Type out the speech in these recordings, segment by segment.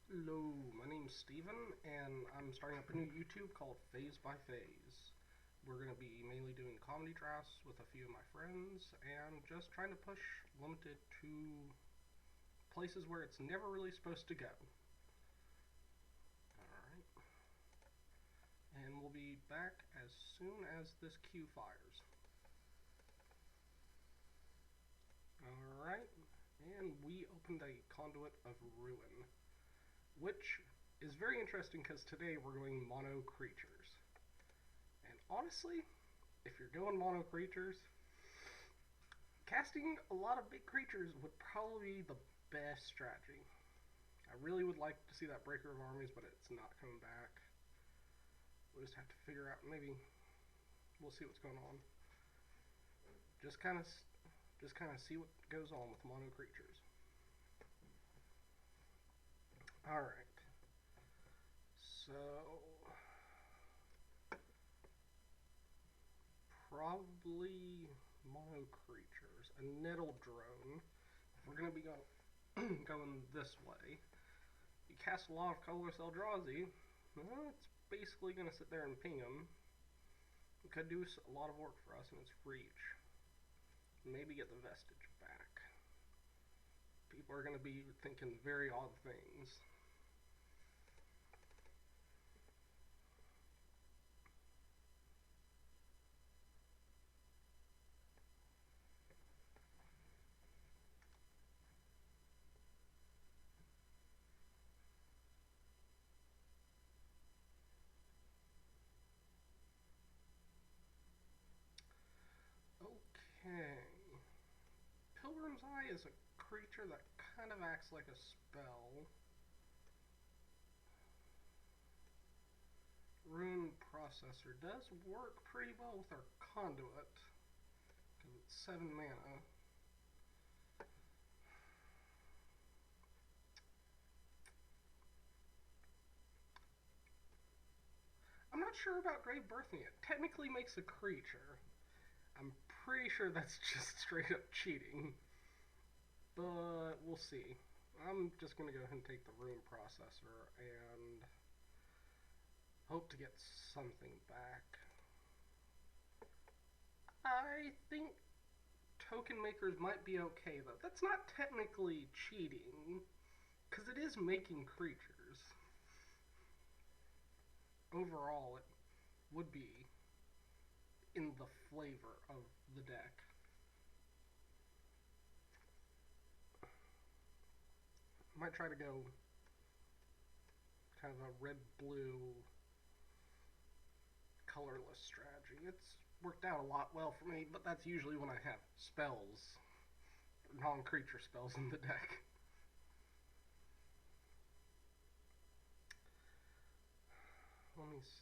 Hello, my name's Steven, and I'm starting up a new YouTube called Phase by Phase. We're going to be mainly doing comedy drafts with a few of my friends, and just trying to push Limited to places where it's never really supposed to go. Alright. And we'll be back as soon as this queue fires. Alright, and we opened a Conduit of Ruin, which is very interesting because today we're going mono creatures. And honestly, if you're going mono creatures, casting a lot of big creatures would probably be the best strategy. I really would like to see that Breaker of Armies, but it's not coming back. We'll just have to figure out, maybe we'll see what's going on. Just kind of see what goes on with mono creatures. Alright. So probably mono creatures. A nettle drone. If we're gonna be going this way. You cast a lot of colorless Eldrazi, well, it's basically gonna sit there and ping them. It could do a lot of work for us in its reach. Maybe get the vestige back. People are gonna be thinking very odd things. Okay. Pilgrim's Eye is a creature that kind of acts like a spell. Rune Processor does work pretty well with our Conduit, because it's 7 mana. I'm not sure about Grave Birthing. It technically makes a creature. I'm pretty sure that's just straight up cheating. But we'll see. I'm just going to go ahead and take the Rune Processor and hope to get something back. I think token makers might be okay, though. That's not technically cheating, because it is making creatures. Overall, it would be in the flavor of the deck. Might try to go kind of a red-blue colorless strategy. It's worked out a lot well for me, but that's usually when I have spells, non-creature spells in the deck. Let me see.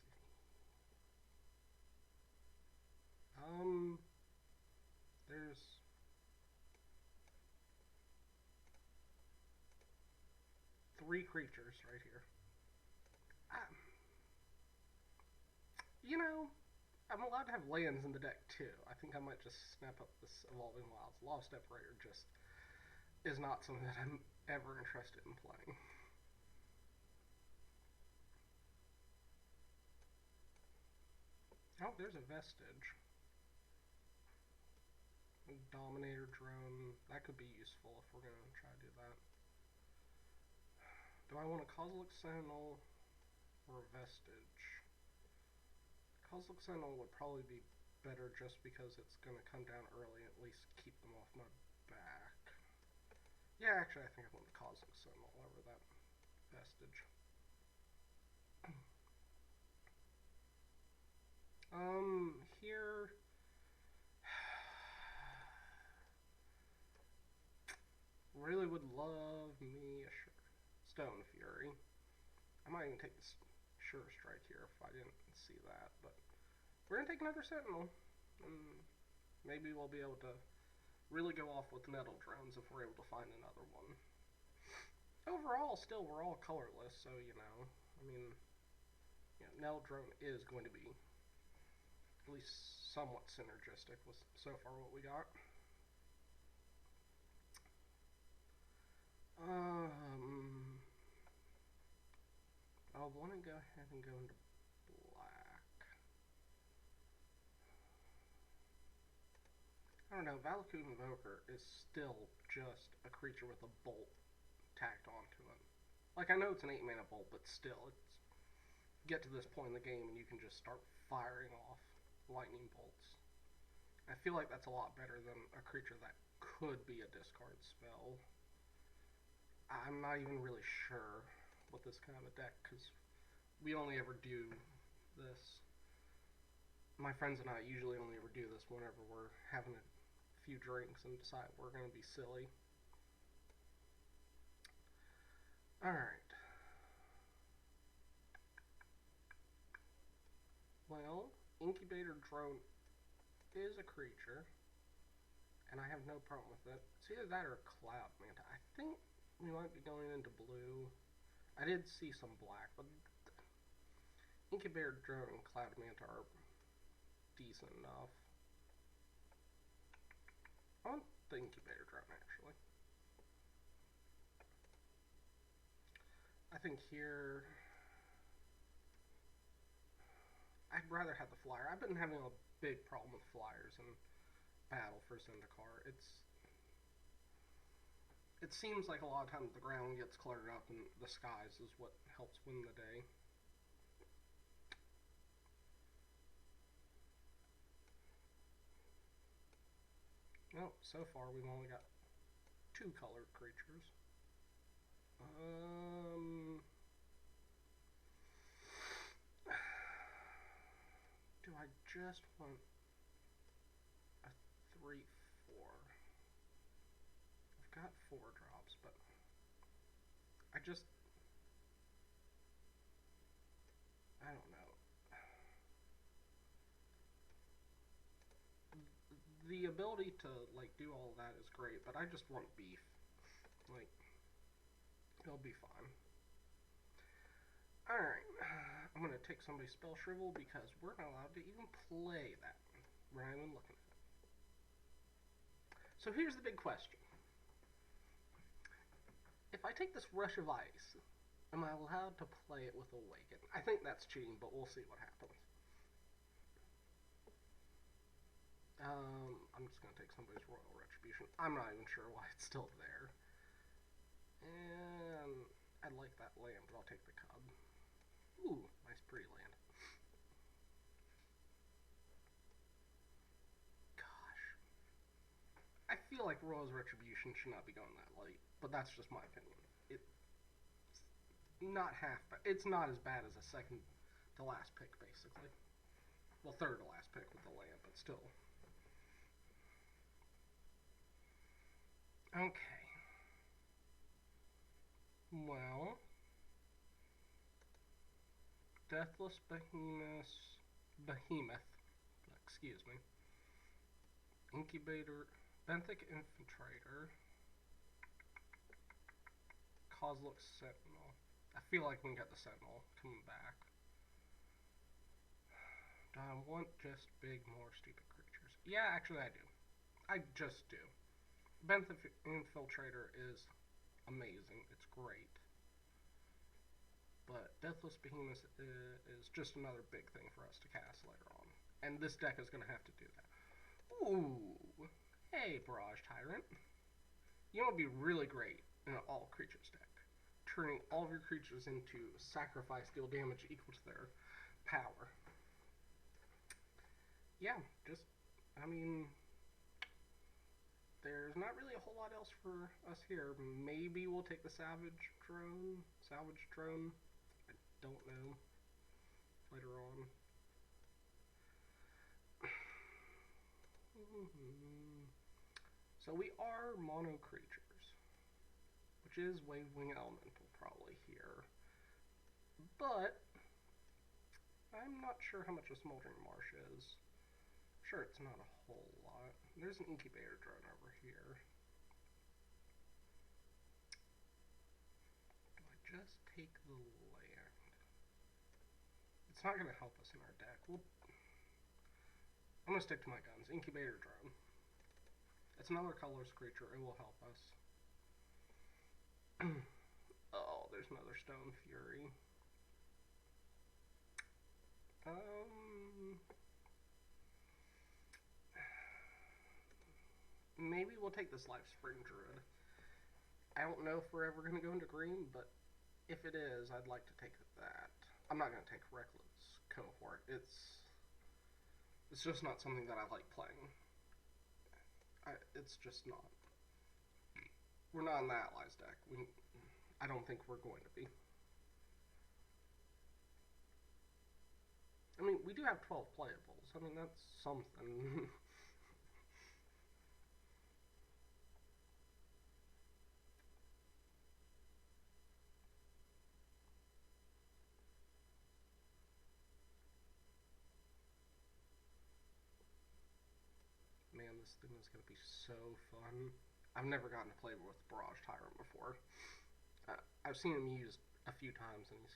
There's three creatures right here. You know, I'm allowed to have lands in the deck too. I think I might just snap up this Evolving Wilds. Law of Separator just is not something that I'm ever interested in playing. Oh, there's a Vestige. Dominator Drone. That could be useful if we're going to try to do that. Do I want a Kozilek Sentinel or a Vestige? Kozilek Sentinel would probably be better just because it's going to come down early and at least keep them off my back. Yeah, actually, I think I want the Kozilek Sentinel over that Vestige. Here... really would love me a Stone Fury. I might even take the Sure Strike here if I didn't see that, but we're going to take another Sentinel, and maybe we'll be able to really go off with Nettle Drones if we're able to find another one. Overall, still, we're all colorless, so, you know, I mean, you know, Nettle Drone is going to be at least somewhat synergistic with so far what we got. I want to go ahead and go into black. I don't know, Valakut Invoker is still just a creature with a bolt tacked onto it. Like, I know it's an 8-mana bolt, but still, it's get to this point in the game and you can just start firing off lightning bolts. I feel like that's a lot better than a creature that could be a discard spell. I'm not even really sure with this kind of a deck, because we only ever do this. My friends and I usually only ever do this whenever we're having a few drinks and decide we're going to be silly. Alright. Well, Incubator Drone is a creature, and I have no problem with it. It's either that or Cloud Manta. I think we might be going into blue. I did see some black, but Incubator Drone and Cloud Manta are decent enough. I want the Incubator Drone, actually. I think here I'd rather have the flyer. I've been having a big problem with flyers in battle for Zendikar. It seems like a lot of times the ground gets cluttered up and the skies is what helps win the day. Well, so far we've only got 2 colored creatures. Do I just want a 3/4? I've got 4 drops, but I don't know. The ability to, like, do all of that is great, but I just want beef. Like, it'll be fine. Alright, I'm gonna take somebody's Spell Shrivel because we're not allowed to even play that. We're not even looking at it. So here's the big question. If I take this Rush of Ice, am I allowed to play it with Awaken? I think that's cheating, but we'll see what happens. I'm just gonna take somebody's Royal Retribution. I'm not even sure why it's still there. And I like that land, but I'll take the Cub. Ooh, nice pretty land. Gosh. I feel like Royal's Retribution should not be going that late, but that's just my opinion. It's not half bad. It's not as bad as a second to last pick, basically. Well, third to last pick with the land, but still. Okay. Well, Deathless Behemoth, excuse me, Incubator, Benthic Infiltrator, Kozilek Sentinel. I feel like we can get the Sentinel coming back. Do I want just big, more stupid creatures? Yeah, actually I do. I just do. Benthic Infiltrator is amazing. It's great. But Deathless Behemoth is just another big thing for us to cast later on. And this deck is going to have to do that. Ooh. Hey, Barrage Tyrant. You know what would be really great in an all creatures deck? Turning all of your creatures into sacrifice, deal damage equal to their power. Yeah, just, I mean, there's not really a whole lot else for us here. Maybe we'll take the Salvage Drone. I don't know. Later on. So we are mono creatures, which is Wavewing Elemental probably here. But I'm not sure how much a Smoldering Marsh is. Sure, it's not a whole lot. There's an Incubator Drone over here. Do I just take the land? It's not going to help us in our deck. I'm going to stick to my guns. Incubator Drone. It's another colorless creature. It will help us. Oh, there's another Stone Fury. Maybe we'll take this Life Spring Druid. I don't know if we're ever going to go into green, but if it is, I'd like to take that. I'm not going to take Reckless Cohort. It's just not something that I like playing. It's just not. We're not in the Allies deck. I don't think we're going to be. I mean, we do have 12 playables. I mean, that's something. Man, this thing is going to be so fun. I've never gotten to play with Barrage Tyrant before. I've seen him used a few times, and he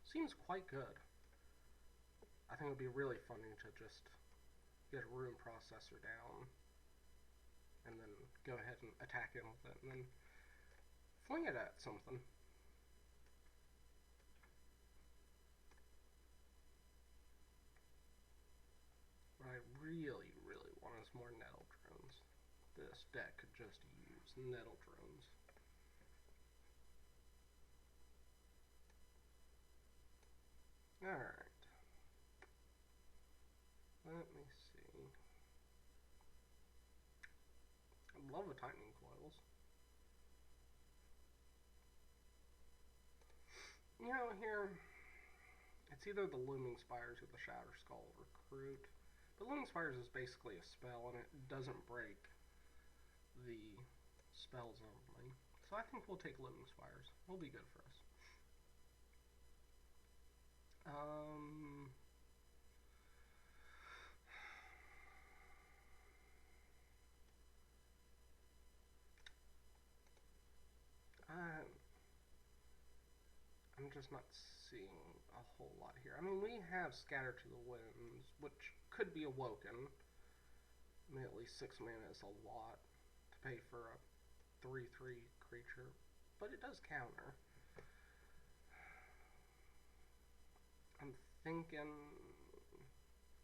seems quite good. I think it would be really funny to just get a Rune Processor down, and then go ahead and attack him with it, and then fling it at something. What I really, really want is more Nettle Drones. This deck could just use Nettle Drones. Alright. Let me see. I love the Tightening Coils. You know, here, it's either the Looming Spires or the Shatter Skull Recruit. But Looming Spires is basically a spell, and it doesn't break the spells only. So I think we'll take Looming Spires. It'll be good for us. I'm just not seeing a whole lot here. I mean, we have Scatter to the Winds, which could be Awoken. I mean, at least 6 mana is a lot to pay for a 3/3 creature, but it does counter. I'm thinking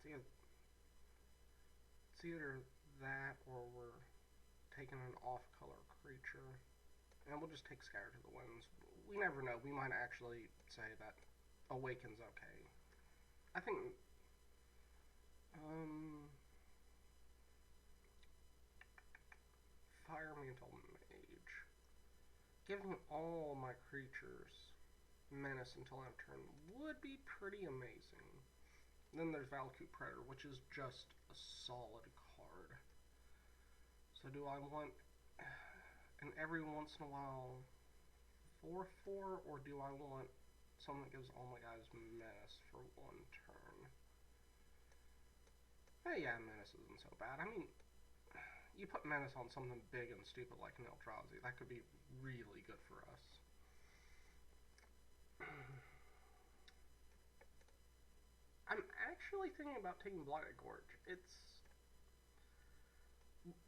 it's either that or we're taking an off-color creature. And we'll just take Scatter to the Winds. We never know. We might actually say that Awaken's okay. I think... Fire Mantle Mage. Giving all my creatures Menace until end of turn would be pretty amazing. Then there's Valakut Predator, which is just a solid card. So do I want... and every once in a while 4/4, or do I want something that gives all my guys Menace for 1 turn? Hey, yeah, Menace isn't so bad. I mean, you put Menace on something big and stupid like an Eldrazi, that could be really good for us. I'm actually thinking about taking Blighted Gorge.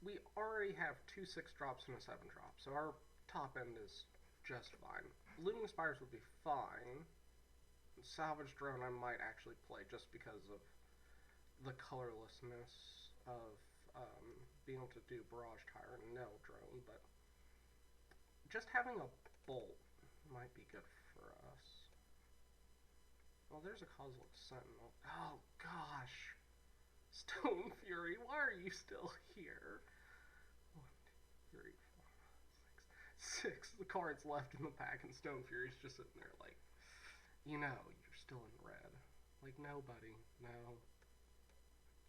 We already have 2 6-drops and a 7-drop, so our top end is just fine. Looming Spires would be fine. Salvage Drone I might actually play just because of the colorlessness of being able to do Barrage Tyrant and Nettle Drone, but just having a Bolt might be good for us. Well, there's a Cosmic Sentinel. Oh, gosh. Stone Fury, why are you still here? 1, 2, 3, 4, 5, 6. 6 the cards left in the pack, and Stone Fury's just sitting there like, you know, you're still in red. Like, no, buddy, no.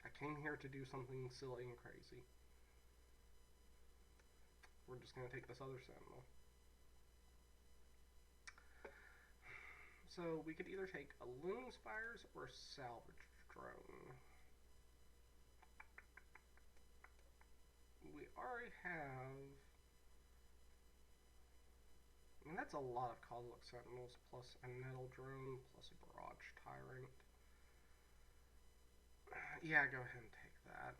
I came here to do something silly and crazy. We're just gonna take this other Sentinel. So we could either take a Looming Spires or a Salvage Drone. We already have... I mean, that's a lot of Cosmic Sentinels, plus a Nettle Drone, plus a Barrage Tyrant. Yeah, go ahead and take that.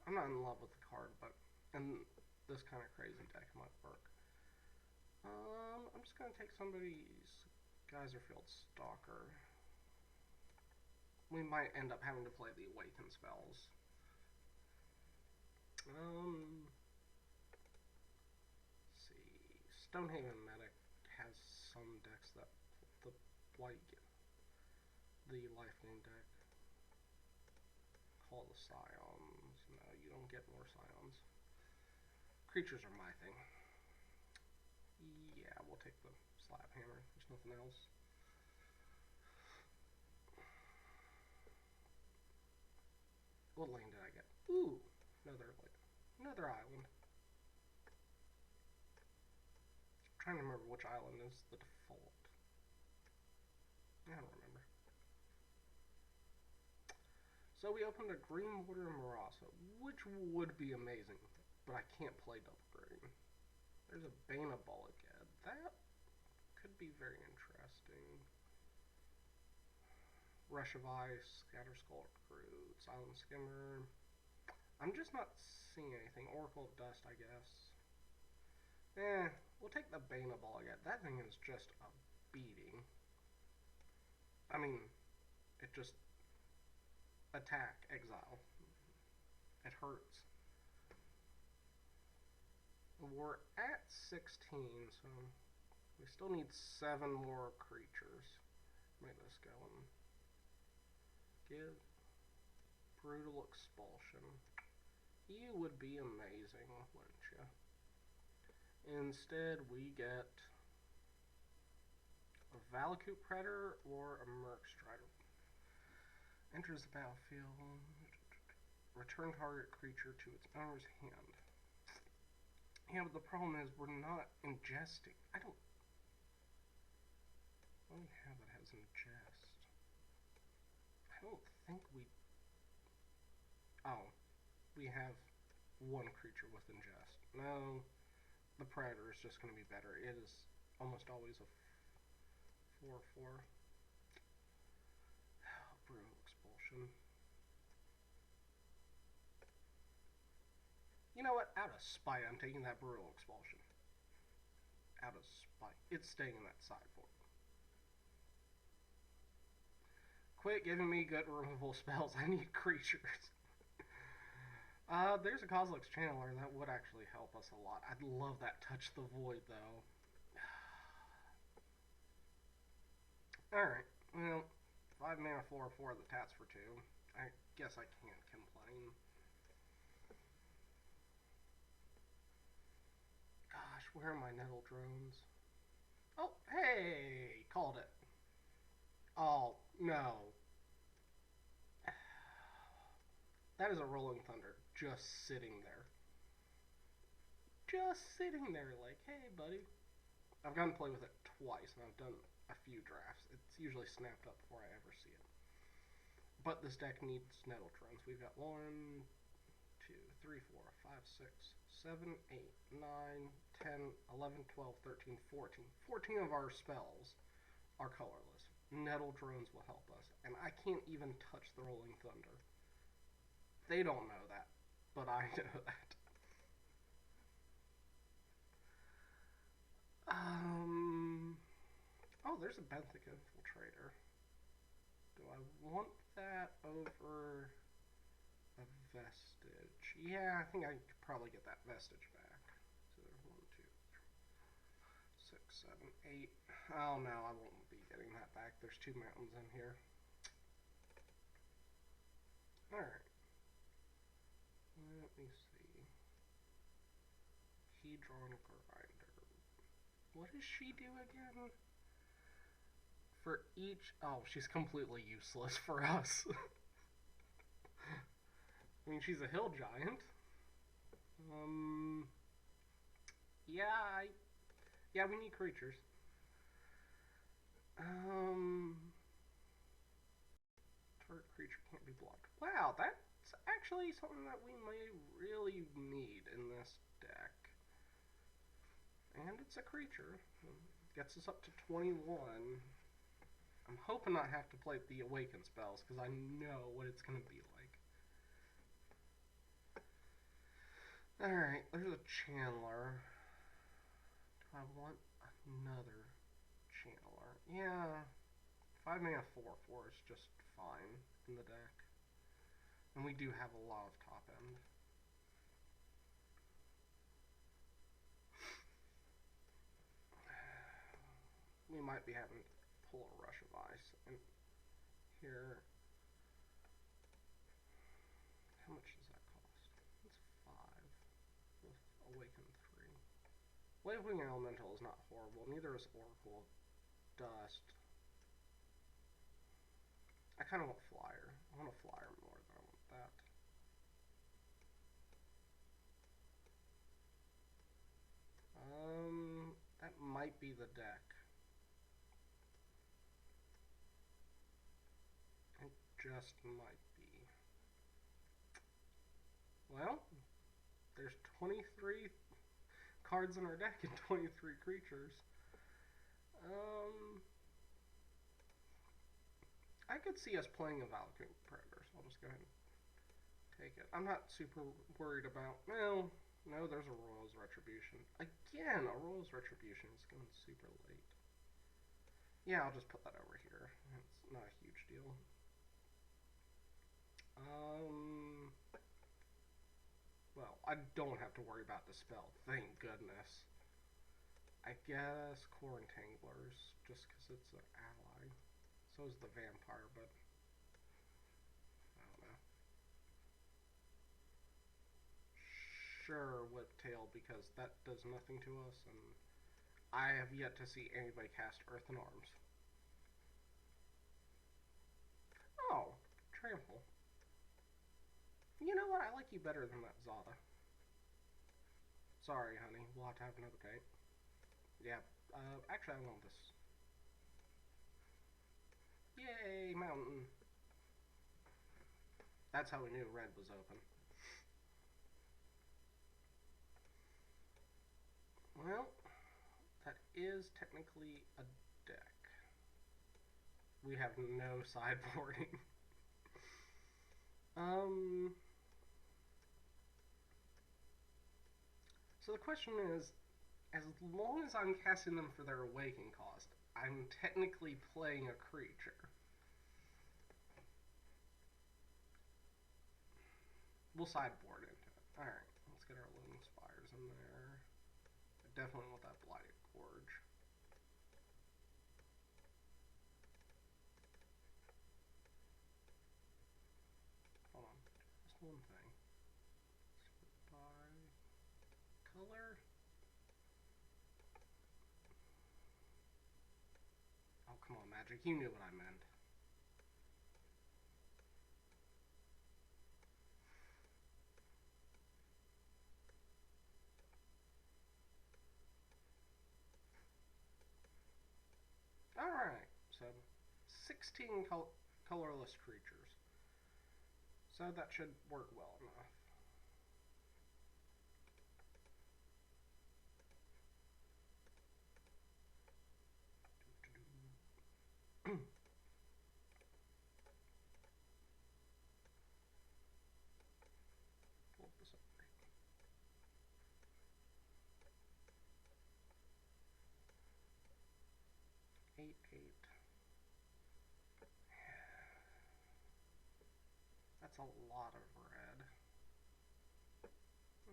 I'm not in love with the card, but in this kind of crazy deck it might work. I'm just gonna take somebody's Geyserfield Stalker. we might end up having to play the Awaken spells. Let's see. Stonehaven Medic has some decks that the white get. The life gain deck. Call the Scions. No, you don't get more Scions. Creatures are my thing. Yeah, we'll take the Slab Hammer. There's nothing else. What lane did I get? Ooh, another island. I'm trying to remember which island is the default. I don't remember. So we opened a Green Water Marasa, which would be amazing, but I can't play double green. There's a Bana Bullet-Ged. That could be very interesting. Rush of Ice, Scatter Skull Recruit, Silent Skimmer. I'm just not seeing anything. Oracle of Dust, I guess. We'll take the Bana Bullet-Ged. That thing is just a beating. I mean, it just attack, exile. It hurts. We're at 16, so we still need 7 more creatures. Make this go and give Brutal Expulsion. You would be amazing, wouldn't you? Instead, we get a Valakut Predator or a Merc Strider. Enters the battlefield. Return target creature to its owner's hand. Yeah, but the problem is we're not ingesting. What do we have that has ingest? I don't think we... Oh, we have one creature with ingest. No, the Predator is just going to be better. It is almost always a 4/4. Brutal Expulsion. You know what? Out of spite, I'm taking that Brutal Expulsion. Out of spite. It's staying in that side for me. Quit giving me good removal spells. I need creatures. There's a Kozilek's Channeler. That would actually help us a lot. I'd love that Touch the Void, though. Alright. Well, 5 mana 4/4, the Tats for 2. I guess I can't complain. Gosh, where are my Nettle Drones? Oh, hey! Called it. Oh, no. That is a Rolling Thunder just sitting there. Just sitting there like, hey, buddy. I've gotten to play with it twice, and I've done a few drafts. It's usually snapped up before I ever see it. But this deck needs Nettle Drones. We've got 1, 2, 3, 4, 5, 6, 7, 8, 9, 10, 11, 12, 13, 14. 14 of our spells are colorless. Nettle Drones will help us. And I can't even touch the Rolling Thunder. They don't know that, but I know that. Oh, there's a Benthic Infiltrator. Do I want that over a Vestige? Yeah, I think I could probably get that Vestige back. So there's 1, 2, 6, 7, 8. Oh no, I won't be getting that back. There's 2 mountains in here. Alright. Let me see. Hedron Grinder. What does she do again? For each... Oh, she's completely useless for us. I mean, she's a hill giant. Yeah, we need creatures. Target creature can't be blocked. Wow, that's actually something that we may really need in this deck. And it's a creature. Gets us up to 21. I'm hoping not have to play the Awaken spells, because I know what it's going to be like. Alright, there's a Channeler. Do I want another Channeler? Yeah. 5 mana 4/4 is just fine. in the deck. And we do have a lot of top end. We might be having to pull a Rush of Ice. And here, how much does that cost? It's 5 with Awaken 3. Wavewing Elemental is not horrible. Neither is Oracle of Dust. I kind of want Flyer. I want a Flyer more than I want that. That might be the deck. It just might be. Well, there's 23 cards in our deck and 23 creatures. I could see us playing a Valkyrie Predators. I'll just go ahead and take it. I'm not super worried about, well, no, there's a Royal's Retribution. Again, a Royal's Retribution is going super late. Yeah, I'll just put that over here. It's not a huge deal. Well, I don't have to worry about the spell. Thank goodness. I guess Core Entanglers, just because it's an ally. So is the Vampire, but I don't know. Sure, Whiptail, because that does nothing to us, and I have yet to see anybody cast Earthen Arms. Oh, Trample. You know what? I like you better than that Zada. Sorry, honey. We'll have to have another date. Yeah. Actually, I want this. Yay, mountain. That's how we knew red was open. Well, that is technically a deck. We have no sideboarding. So the question is, as long as I'm casting them for their awaken cost, I'm technically playing a creature. We'll sideboard into it. Alright, let's get our Looming Spires in there. I definitely want that Blighted Gorge. Hold on, just one thing. Split by color. Oh, come on, Magic. You knew what I meant. Alright, so 16 colorless creatures. So that should work well enough. Pull this up. 8, 8. That's a lot of red.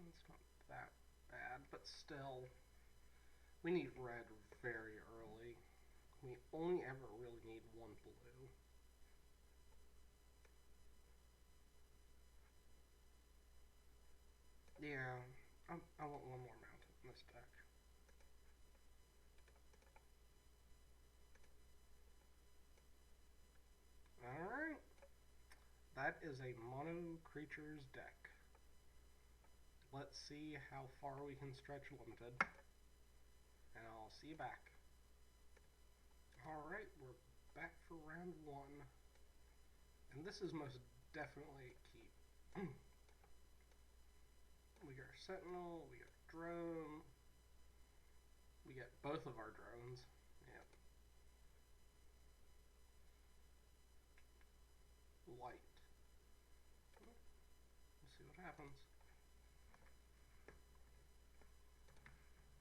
It's not that bad, but still, we need red very early. We only ever really need one blue. Yeah, I want one more mountain in this deck. Alright. That is a mono creatures deck. Let's see how far we can stretch limited. And I'll see you back. Alright, we're back for round 1. And this is most definitely a keep. We got our Sentinel, we got Drone. We get both of our drones. Yep. Light. We'll see what happens.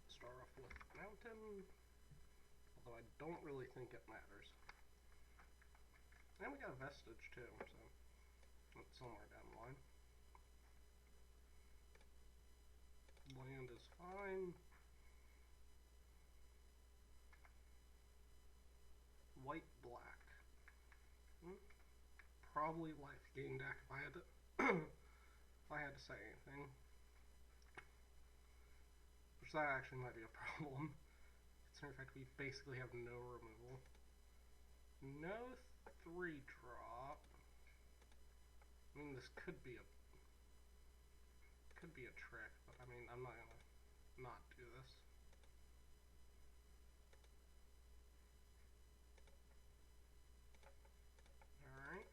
Start off with Mountain, although I don't really think it matters. And we got a vestige too, so that's somewhere down the line. Land is fine. White, black. Probably life gain deck if I had to if I had to say anything. Which that actually might be a problem. Considering the fact we basically have no removal. No 3-drop. I mean, this could be a trick, but I mean, I'm not gonna not do this. Alright.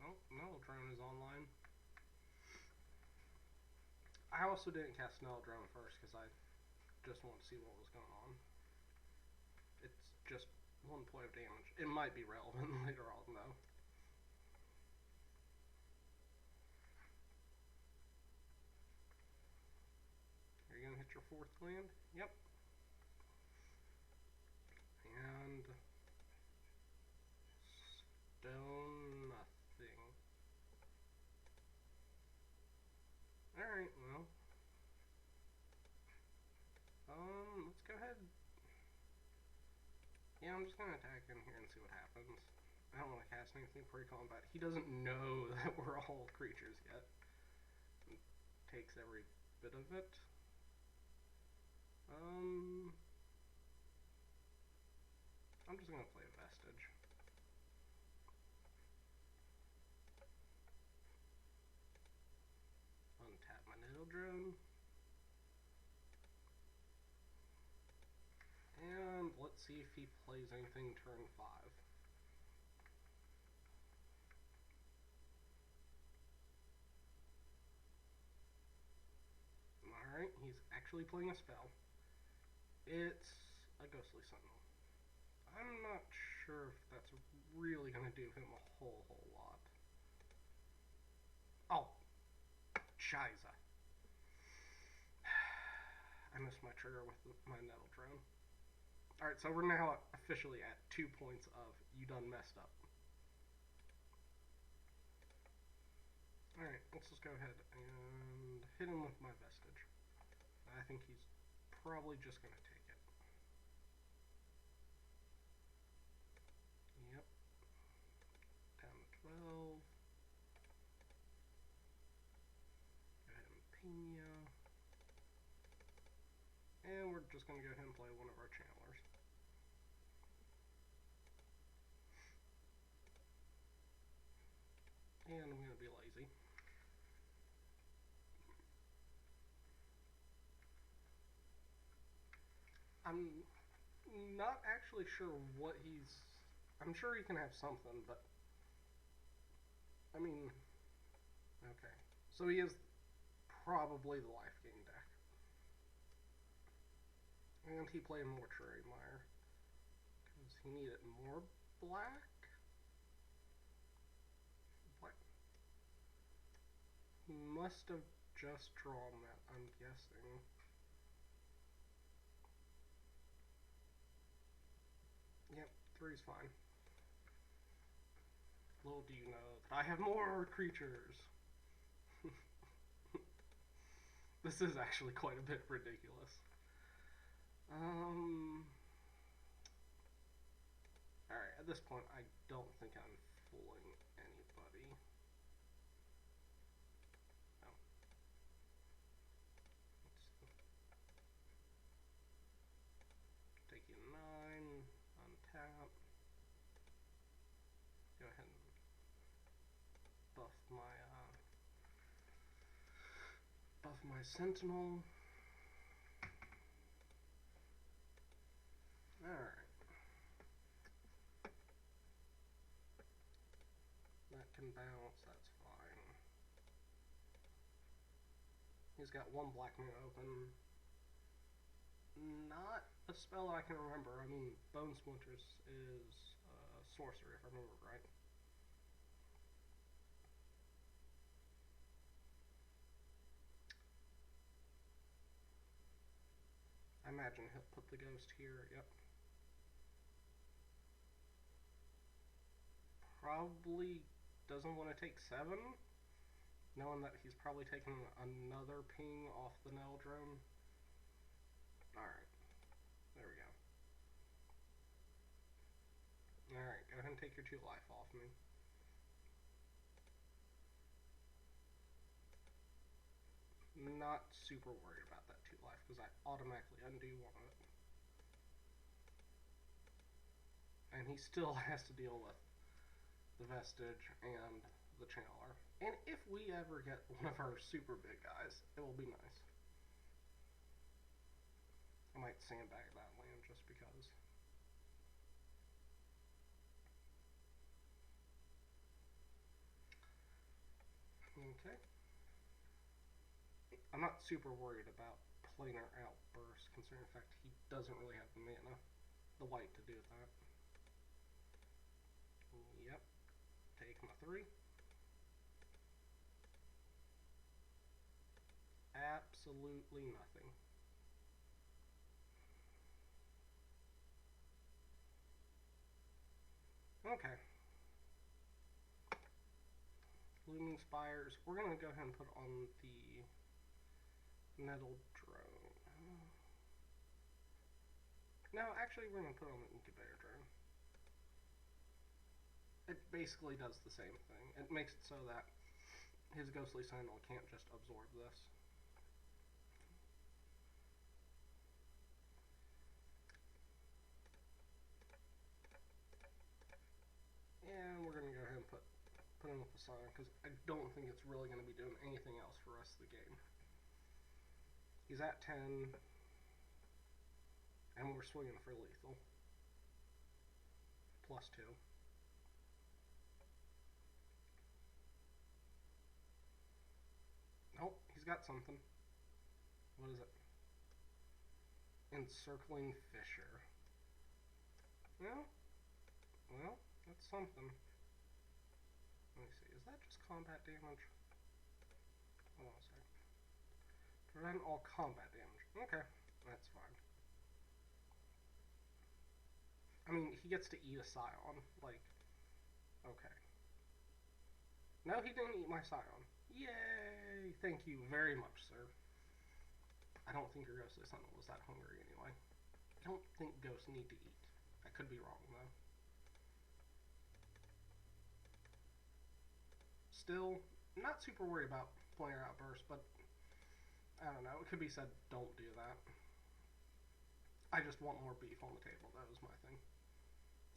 Oh, no, drone is online. I also didn't cast Null Drone first because I just wanted to see what was going on. It's just 1 point of damage. It might be relevant later on, though. Are you gonna hit your 4th land? Yep. And stone nothing. Alright, well. Let's go ahead. Yeah, I'm just gonna attack in here and see what happens. I don't want to cast anything pre-combat. He doesn't know that we're all creatures yet. It takes every bit of it. I'm just gonna play a vestige. Untap my nail drone. And let's see if he plays anything turn 5. Alright, he's actually playing a spell. It's a Ghostly Sentinel. I'm not sure if that's really going to do him a whole lot. Oh, Shiza. I missed my trigger with my Nettle Drone. Alright, so we're now officially at 2 points of you done messed up. Alright, let's just go ahead and hit him with my vestige. I think he's probably just going to take it. Yep. Down to 12. Go ahead and Pina. And we're just going to go ahead and play one of our channelers. And I'm going to be lazy. I'm not actually sure what he's... I'm sure he can have something, but... I mean... Okay. So he is probably the life gain deck. And he played Mortuary Mire. Because he needed more black? What? He must have just drawn that, I'm guessing. Yep, 3's fine. Little do you know that I have more creatures. This is actually quite a bit ridiculous. Alright, at this point, I don't think I'm fooling anybody. No. Take you 9, untap. Go ahead and buff my Sentinel. Alright. That can bounce, that's fine. He's got 1 black moon open. Not a spell I can remember. I mean, Bone Splinters is sorcery, if I remember right. I imagine he'll put the ghost here, yep. probably doesn't want to take 7, knowing that he's probably taking another ping off the Neldrone. Alright, there we go. Alright, go ahead and take your 2 life off me. Not super worried about that 2 life, because I automatically undo 1 of it. And he still has to deal with the Vestige and the Channeler. And if we ever get one of our super big guys, it will be nice. I might sandbag that land just because. Okay. I'm not super worried about planar outburst, considering the fact he doesn't really have the mana, the white, to do that. Yep. Take my 3. Absolutely nothing. Okay. Looming Spires. We're going to go ahead and put on the Nettle Drone. No, actually, we're going to put on the Incubator Drone. It basically does the same thing. It makes it so that his Ghostly Sentinel can't just absorb this. And we're going to go ahead and put in with the Sonic, because I don't think it's really going to be doing anything else for the rest of the game. He's at 10, and we're swinging for lethal. +2. Oh, he's got something. What is it? Encircling Fissure. Well, that's something. Let me see, is that just combat damage? Hold on a second. Prevent all combat damage. Okay, that's fine. I mean, he gets to eat a Scion. Like, okay. No, he didn't eat my Scion. Yay! Thank you very much, sir. I don't think your Ghostly Sentinel was that hungry anyway. I don't think ghosts need to eat. I could be wrong, though. Still, not super worried about planar outburst, but I don't know. It could be said, don't do that. I just want more beef on the table. That was my thing.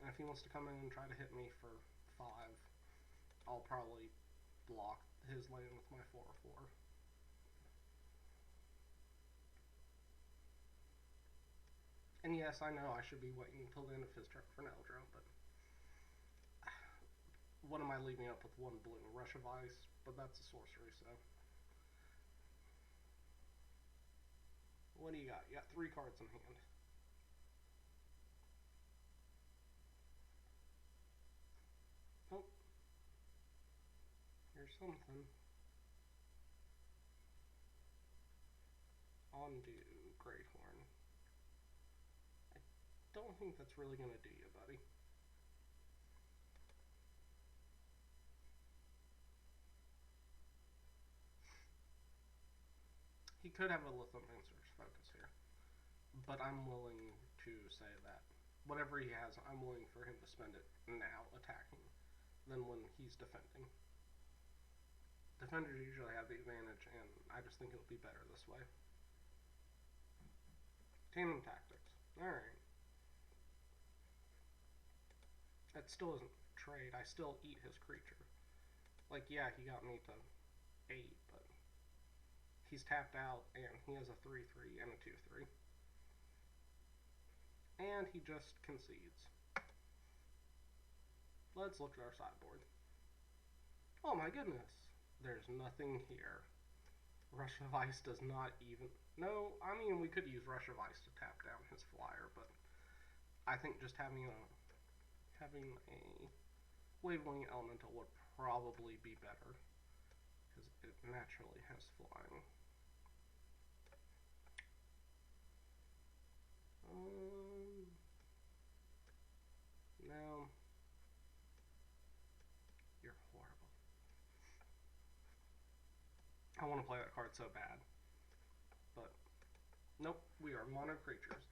And if he wants to come in and try to hit me for 5, I'll probably block his lane with my 4/4. And yes, I know I should be waiting until the end of his turn for Neldrone, but what am I leaving up with 1 blue? Rush of Ice, but that's a sorcery, so. What do you got? You got 3 cards in hand. Oh. Here's something. Undo Great Horn. I don't think that's really going to do you, buddy. He could have a Lithomancer's Focus here, but I'm willing to say that whatever he has, I'm willing for him to spend it now attacking than when he's defending. Defenders usually have the advantage, and I just think it'll be better this way. Tandem Tactics. Alright. That still isn't trade. I still eat his creature. Like, yeah, he got me to 8, but he's tapped out, and he has a 3/3 and a 2/3. And he just concedes. Let's look at our sideboard. Oh my goodness. There's nothing here. Rush of Ice does not even... No, I mean, we could use Rush of Ice to tap down his flyer, but I think just having a Wavewing Elemental would probably be better, because it naturally has flying. No. I want to play that card so bad. But, nope, we are mono creatures.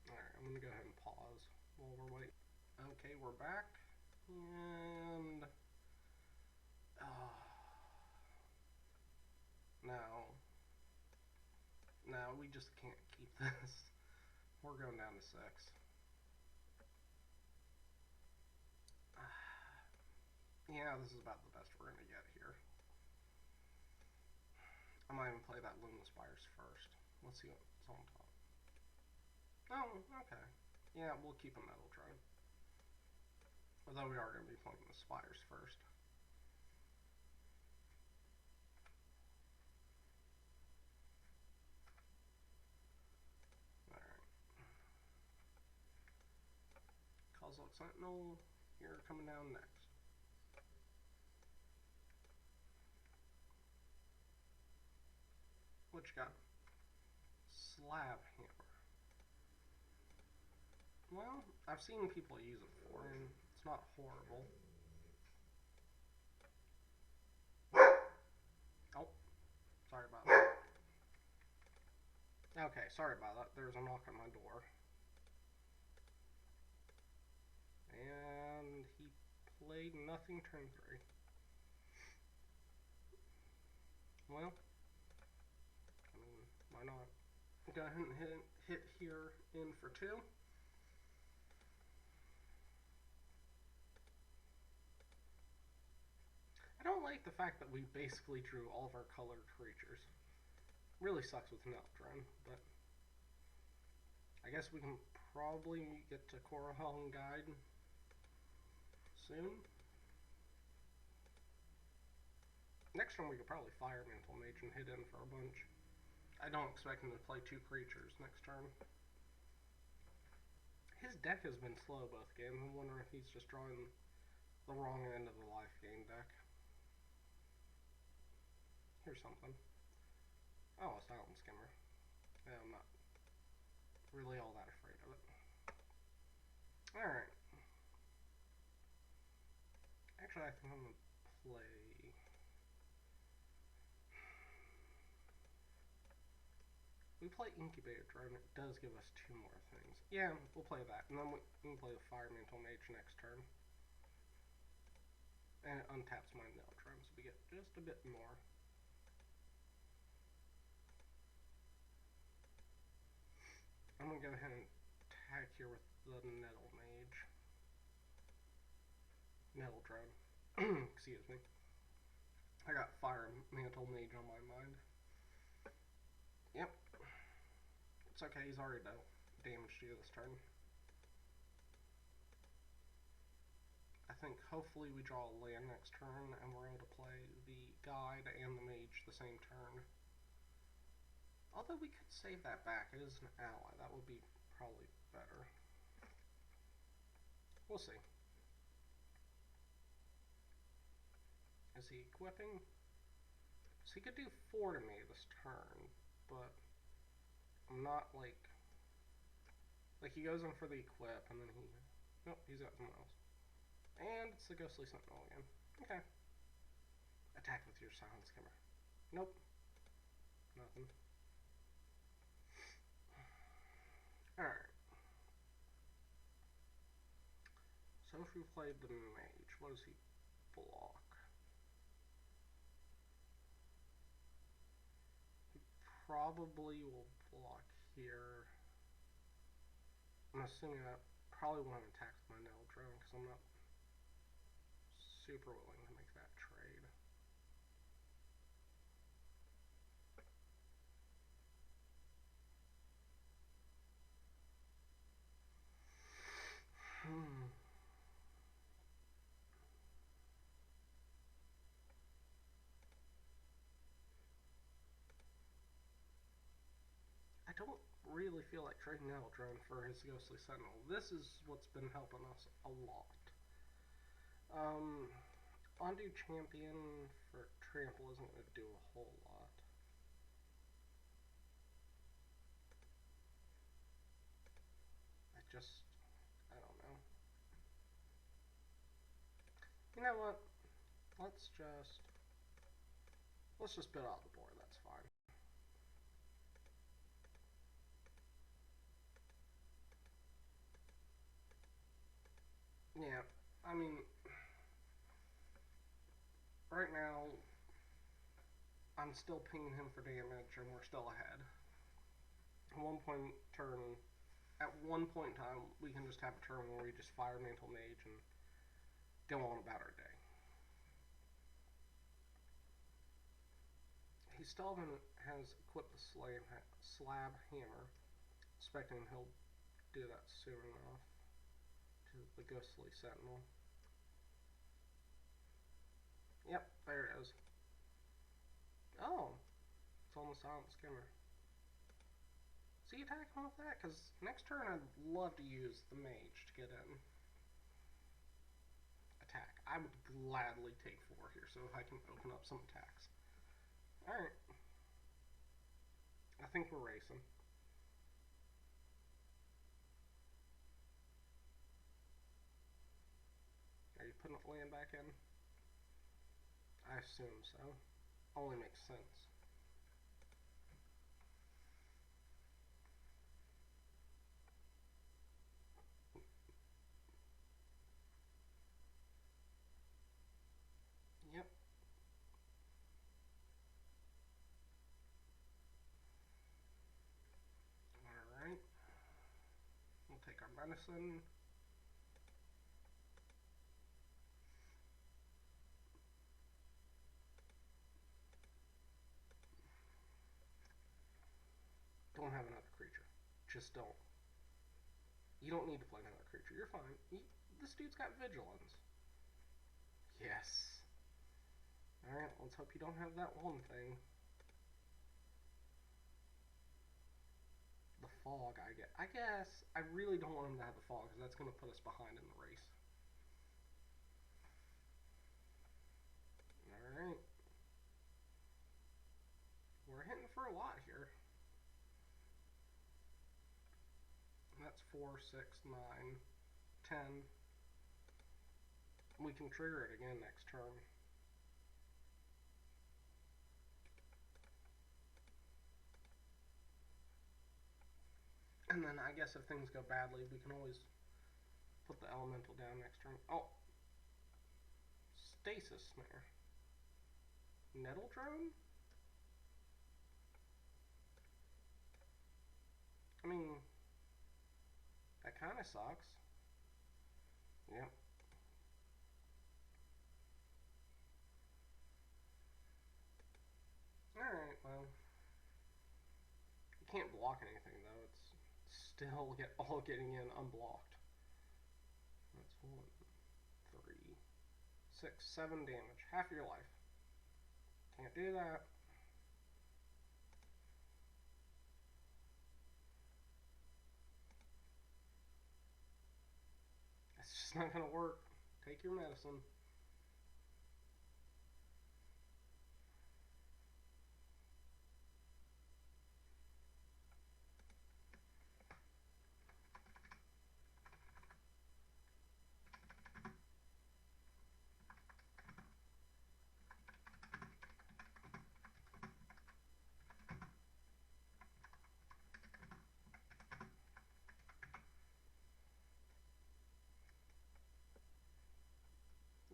Alright, I'm going to go ahead and pause while we're waiting. Okay, we're back. And... Now, we just can't keep this. We're going down to 6. Yeah, this is about the best we're going to get here. I might even play that Luminous Spires first. Let's see what's on top. Oh, okay. Yeah, we'll keep a Metal Drone. Although we are going to be playing the Spires first. Alright. Cosmic Sentinel, you're coming down next. What you got? Slab Hammer. Well, I've seen people use it before, and it's not horrible. Oh, sorry about that. Okay, sorry about that. There's a knock on my door. And he played nothing turn 3. Well, I mean, why not? Go ahead and hit here in for 2. I don't like the fact that we basically drew all of our colored creatures. Really sucks with Neldron, but I guess we can probably get to Korahon Guide soon. Next turn we could probably Fire Mantle Mage and hit in for a bunch. I don't expect him to play 2 creatures next turn. His deck has been slow both games. I'm wondering if he's just drawing the wrong end of the life gain deck. Here's something. Oh, a Silent Skimmer. Yeah, I'm not really all that afraid of it. Alright. Actually, I think I'm going to play... We play Incubator Drone, it does give us 2 more things. Yeah, we'll play that. And then we can play the Fire Mantle Mage next turn. And it untaps my Neldron, so we get just a bit more. I'm going to go ahead and attack here with the Nettle Mage. Nettle Drone. Excuse me. I got Fire Mantle Mage on my mind. Yep. It's okay, he's already done damage to you this turn. I think hopefully we draw a land next turn and we're able to play the Guide and the Mage the same turn. Although we could save that back, it is an ally, that would be probably better. We'll see. Is he equipping? So he could do 4 to me this turn, but I'm not like he goes in for the equip and then he, nope, he's got something else. And it's the Ghostly Sentinel again. Okay. Attack with your Silent Skimmer. Nope. Nothing. Alright. So if we played the Mage, what does he block? He probably will block here. I'm assuming I probably won't attack with my Neldron because I'm not super willing to make that trade. don't really feel like trading Eldron for his Ghostly Sentinel. This is what's been helping us a lot. Undo Champion for Trample isn't going to do a whole lot. I don't know. You know what? Let's just bid out the board. That's fine. Yeah, I mean, right now, I'm still pinging him for damage, and we're still ahead. At one point in time, we can just have a turn where we just fire Mantle Mage and go on about our day. He still has equipped the Slab Hammer, expecting he'll do that soon enough to the Ghostly Sentinel. Yep, there it is. Oh, it's on the Silent Skimmer. Is he attacking with that? Because next turn I'd love to use the Mage to get in. Attack. I would gladly take 4 here so I can open up some attacks. Alright. I think we're racing. Are you putting the land back in? I assume so. Only makes sense. Yep. Alright. We'll take our medicine. Don't have another creature. Just don't. You don't need to play another creature. You're fine. This dude's got Vigilance. Yes. Alright, let's hope you don't have that one thing. The fog, I guess. I really don't want him to have the fog, because that's going to put us behind in the race. Alright. We're hitting for a lot here. That's 4, 6, 9, 10. We can trigger it again next turn. And then I guess if things go badly, we can always put the elemental down next turn. Oh! Stasis Snare. Nettle Drone? I mean, that kind of sucks. Yep. Alright, well. You can't block anything, though. It's still all getting in unblocked. That's 1, 3, 6, 7 damage. Half your life. Can't do that. It's just not gonna work. Take your medicine.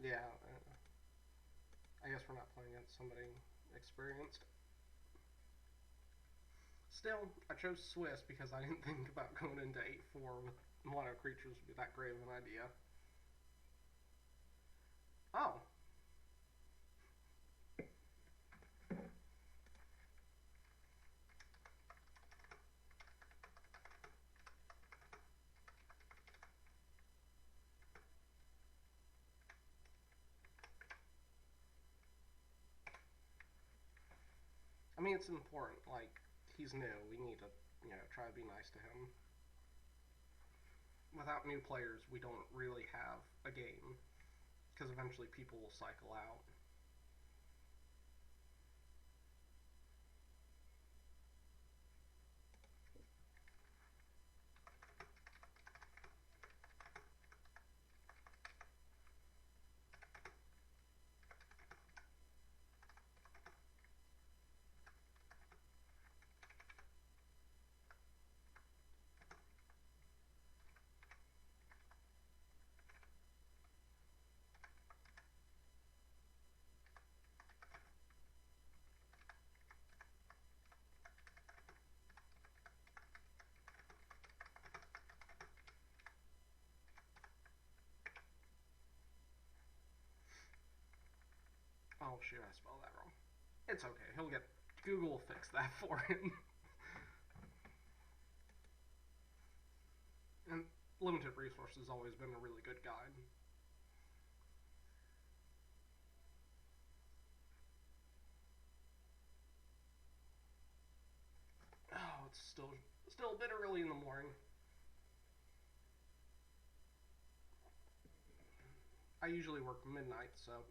Yeah, I guess we're not playing against somebody experienced. Still, I chose Swiss because I didn't think about going into 8-4 with mono creatures would be that great of an idea. Oh. I mean, it's important. Like, he's new. We need to try to be nice to him. Without new players, we don't really have a game, because eventually people will cycle out. Oh shoot, I spelled that wrong. It's okay. Google will fix that for him. And limited resources has always been a really good guide. Oh, it's still a bit early in the morning. I usually work midnight, so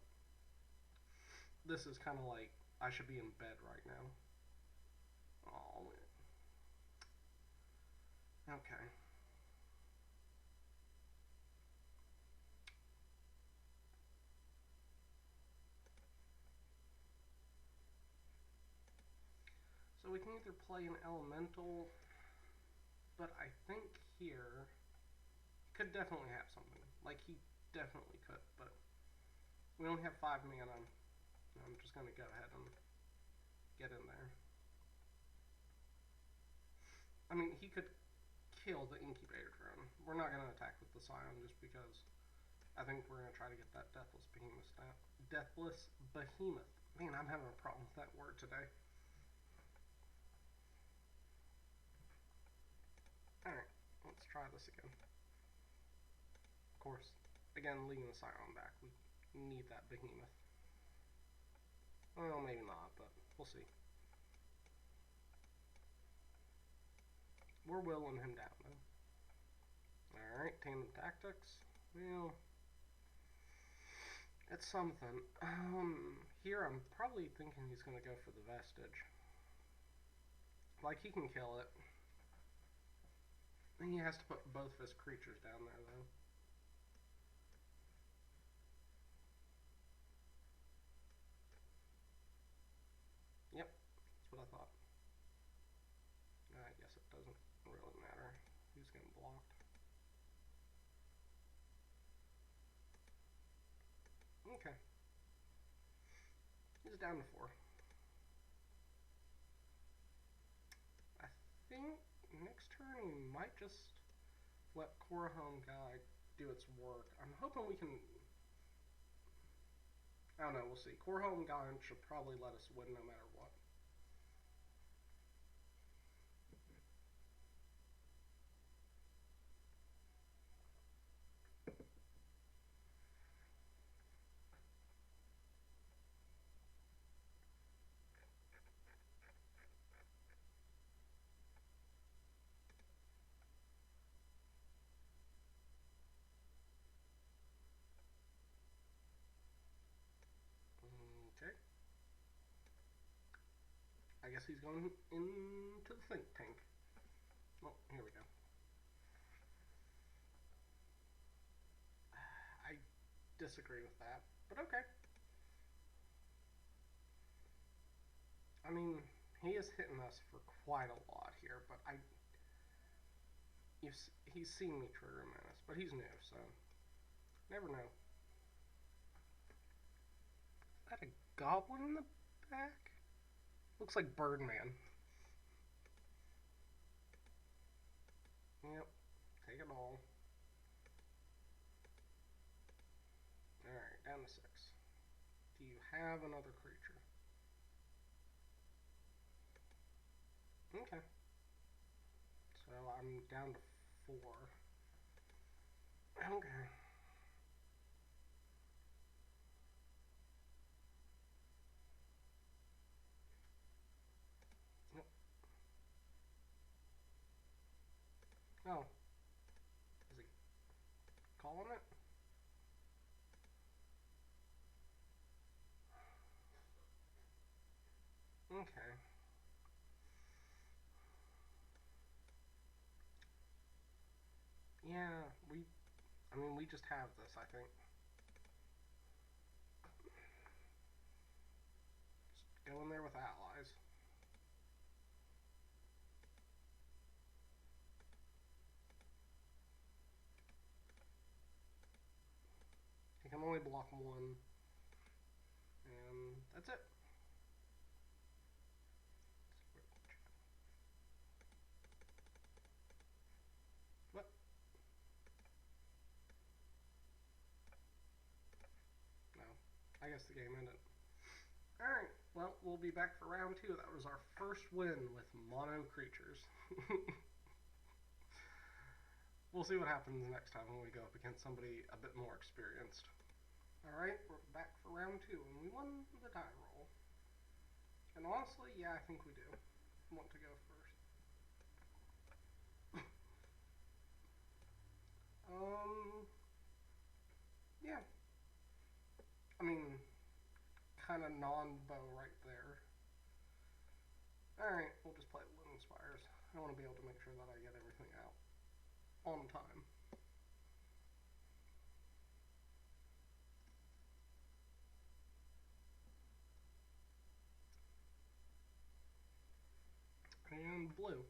this is kind of like I should be in bed right now. Oh, okay. So we can either play an elemental, but I think here could definitely have something. Like he definitely could, but we only have 5 mana. I'm just gonna go ahead and get in there. I mean, he could kill the incubator drone. We're not gonna attack with the Scion just because I think we're gonna try to get that Deathless Behemoth stat. Deathless Behemoth. Man, I'm having a problem with that word today. Alright, let's try this again. Of course, again, leaving the Scion back. We need that Behemoth. Well, maybe not, but we'll see. We're willing him down, though. Alright, Tandem Tactics. Well, it's something. Here I'm probably thinking he's going to go for the Vestige. Like, he can kill it. And he has to put both of his creatures down there, though. Yep, that's what I thought. I guess it doesn't really matter who's getting blocked. Okay. He's down to 4. I think next turn we might just let Korahome Guide do its work. I'm hoping we can... I don't know, we'll see. Korahome Guide should probably let us win no matter what. Okay. I guess he's going into the think tank. Oh, here we go. I disagree with that, but okay. I mean, he is hitting us for quite a lot here, but he's seen me trigger Menace, but he's new, so never know. Is that a goblin in the back? Looks like Birdman. Yep, take it all. Alright, down to 6. Do you have another creature? Okay. So I'm down to 4. Okay. Yep. Oh, is he calling it? Okay. Yeah, I mean, we just have this, I think. Just go in there with allies. He can only block one. And that's it. What? No. I guess the game ended. Alright, well, we'll be back for round 2. That was our first win with mono creatures. We'll see what happens next time when we go up against somebody a bit more experienced. Alright, we're back for round 2, and we won the die roll. And honestly, yeah, I think we do want to go first. Yeah. I mean, kind of non-bow right there. Alright, we'll just play Living Spires. I want to be able to make sure that I get everything out on time. And blue.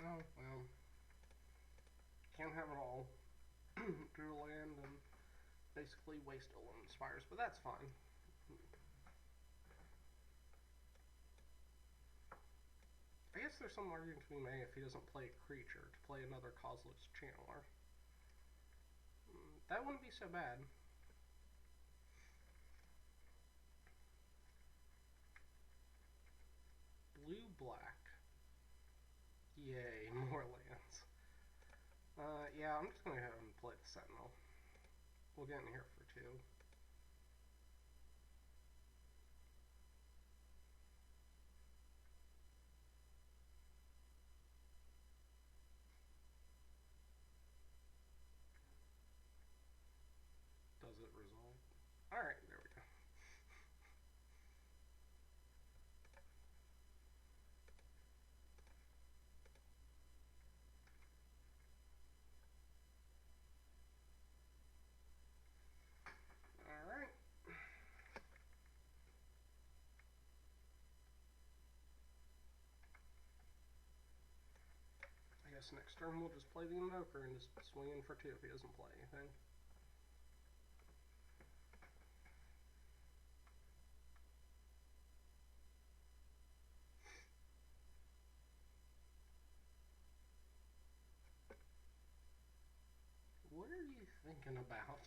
Oh, well. Can't have it all. Drew a land and basically waste a Living Spires, but that's fine. I guess there's some argument to be made if he doesn't play a creature to play another causeless channeler. That wouldn't be so bad. Blue black. Yay, more lands. Yeah, I'm just gonna go ahead and play the Sentinel. We'll get in here for 2. Does it resolve? Alright, there we go. Alright. I guess next turn we'll just play the Invoker and just swing in for 2 if he doesn't play anything. What are you thinking about?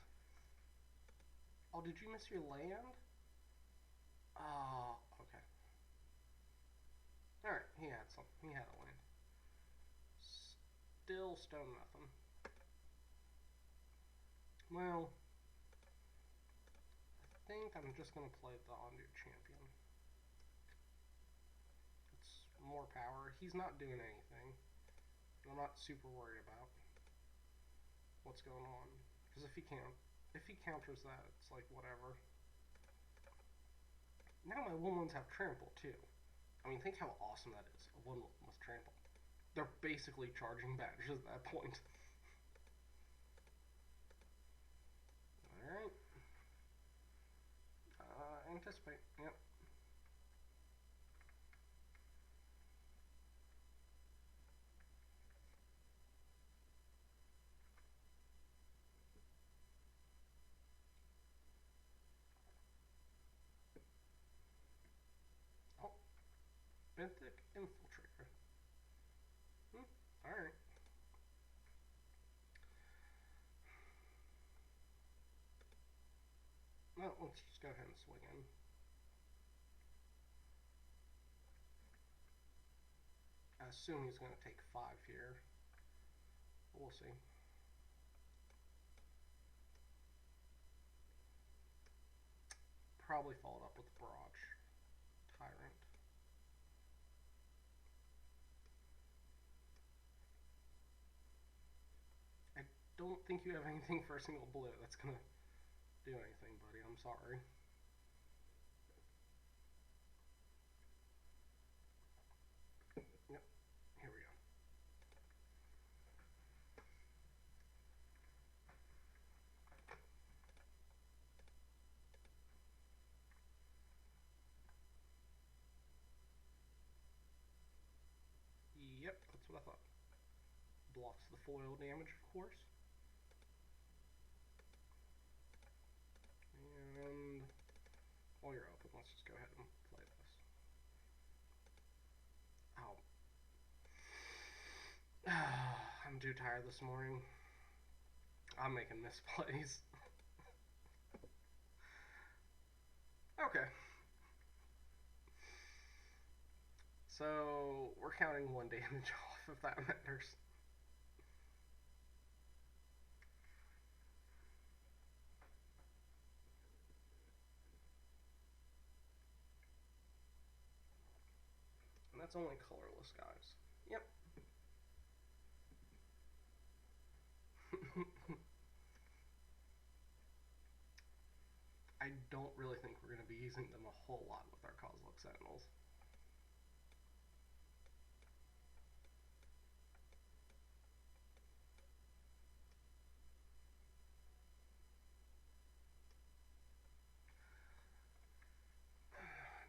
Oh, did you miss your land? Oh, okay. Alright, he had some. He had a land. Still stone nothing. Well, I think I'm just going to play the Ondu Champion. It's more power. He's not doing anything. I'm not super worried about what's going on. Because if he counters that, it's like whatever. Now my 1/1s have trample too. I mean, think how awesome that is. A 1/1 with trample. They're basically charging badges at that point. Alright. Anticipate. Yep. Oh. Benthic Infiltrator. Alright. Well, let's just go ahead and swing in. I assume he's going to take 5 here. We'll see. Probably followed up with Barrage Tyrant. don't think you have anything for a single blue that's gonna do anything, buddy. I'm sorry. Yep, here we go. Yep, that's what I thought. Blocks the foil damage, of course. And while you're open, let's just go ahead and play this. Oh. I'm too tired this morning. I'm making misplays. Okay. So, we're counting 1 damage off, if that matters. And that's only colorless, guys. Yep. I don't really think we're going to be using them a whole lot with our Kozilek Sentinels.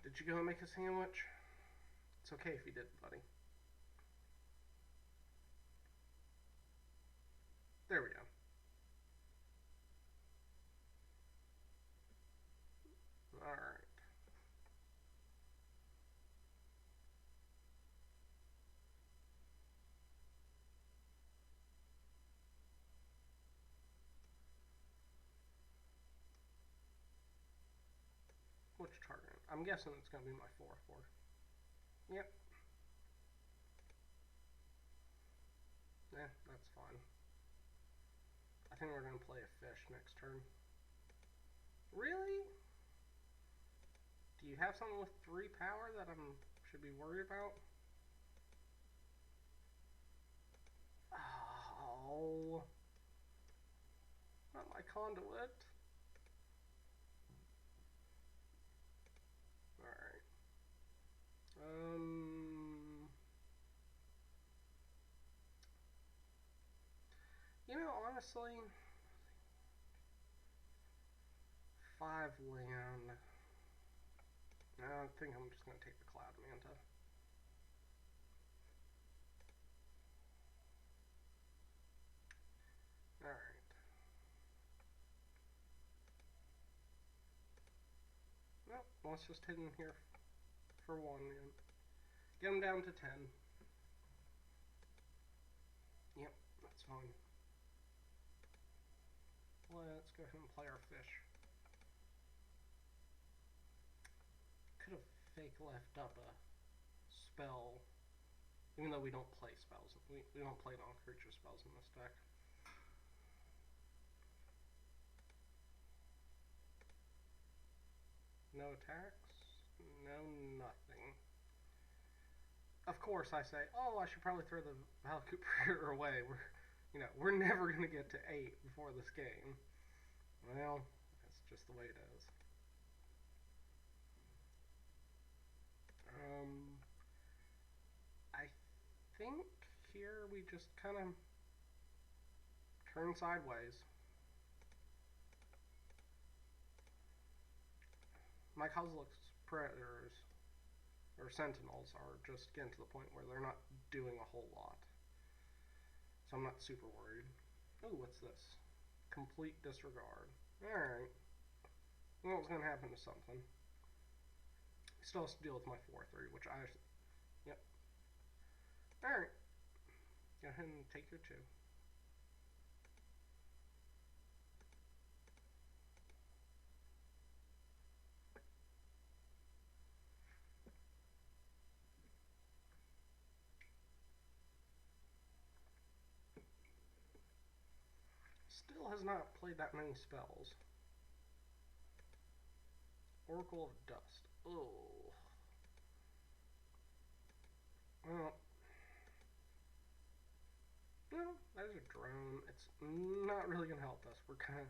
Did you go and make a sandwich? It's okay if you did, buddy. There we go. Alright. Which target? I'm guessing it's going to be my 4/4. Yep. Yeah, that's fine. I think we're going to play a fish next turn. Really? Do you have something with 3 power that I should be worried about? Oh. Not my conduit. Alright. You know, honestly, 5 land. I think I'm just going to take the Cloud Manta. Alright. Well, let's just hit in here for 1 man. Get him down to 10. Yep, that's fine. Let's go ahead and play our fish. Could have fake left up a spell, even though we don't play spells. We don't play non-creature spells in this deck. No attacks, no nothing. Of course I say, oh, I should probably throw the Valakut away. We're never going to get to 8 before this game. Well, that's just the way it is. I think here we just kind of turn sideways. My Kozilek Predators, or Sentinels, are just getting to the point where they're not doing a whole lot. So I'm not super worried. Oh, what's this? Complete disregard. Alright. I knew it was going to happen to something. He still has to deal with my 4/3, which I... Yep. Alright. Go ahead and take your 2. Still has not played that many spells. Oracle of Dust. Oh. Well. No, There's a drone. It's not really going to help us. We're kind of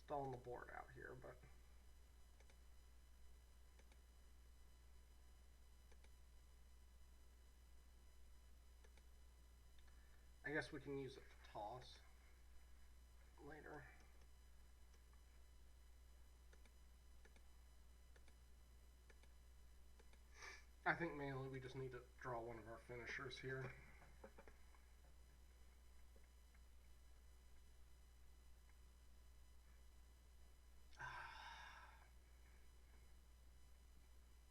stalling the board out here, but... I guess we can use it to toss later. I think mainly we just need to draw one of our finishers here.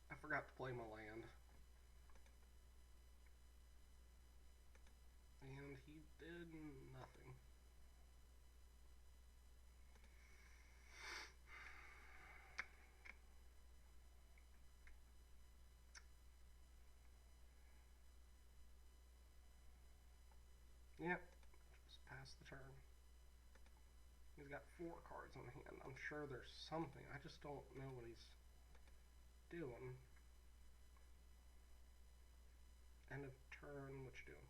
I forgot to play my land. And he did nothing. Yep, just pass the turn. He's got 4 cards on hand. I'm sure there's something. I just don't know what he's doing. End of turn, what you doing?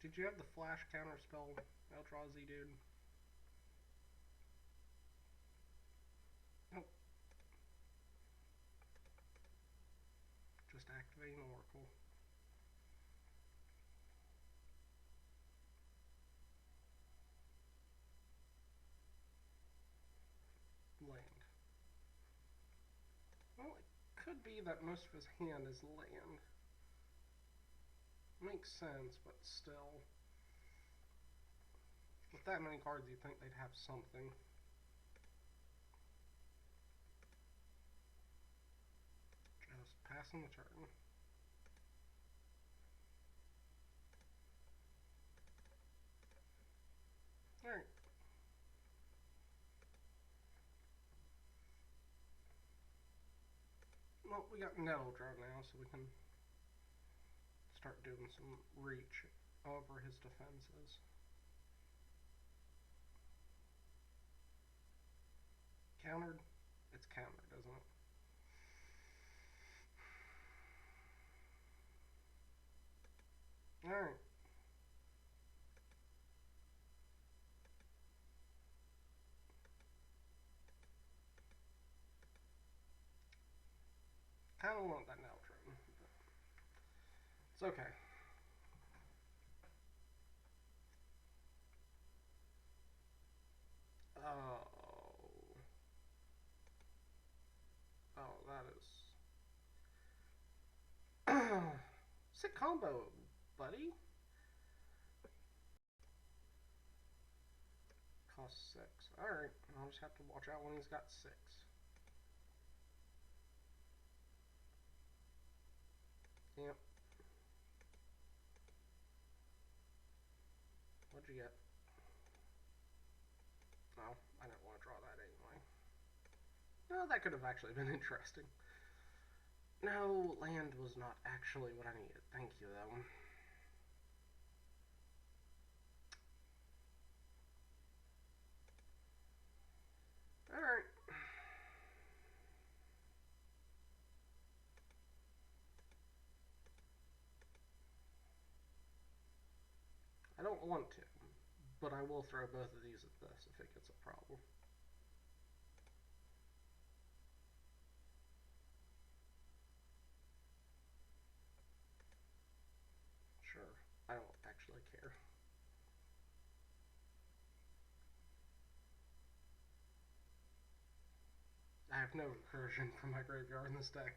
Did you have the flash counter spell, Eldrazi, dude? Nope. Just activating Oracle. Land. Well, it could be that most of his hand is land. Makes sense, but still. With that many cards, you'd think they'd have something. Just passing the turn. Alright. Well, we got Nettle Draw now, so we can start doing some reach over his defenses. Countered? It's countered, isn't it? Alright. I don't want that Nettle Draw, but it's okay. Oh. Oh, that is... Sick combo, buddy. Cost 6. Alright, I'll just have to watch out when he's got 6. Yep. What'd you get? No, I didn't want to draw that anyway. No, that could have actually been interesting. No, land was not actually what I needed. Thank you, though. Alright. I don't want to, but I will throw both of these at this if it gets a problem. Sure, I don't actually care. I have no recursion from my graveyard in this deck.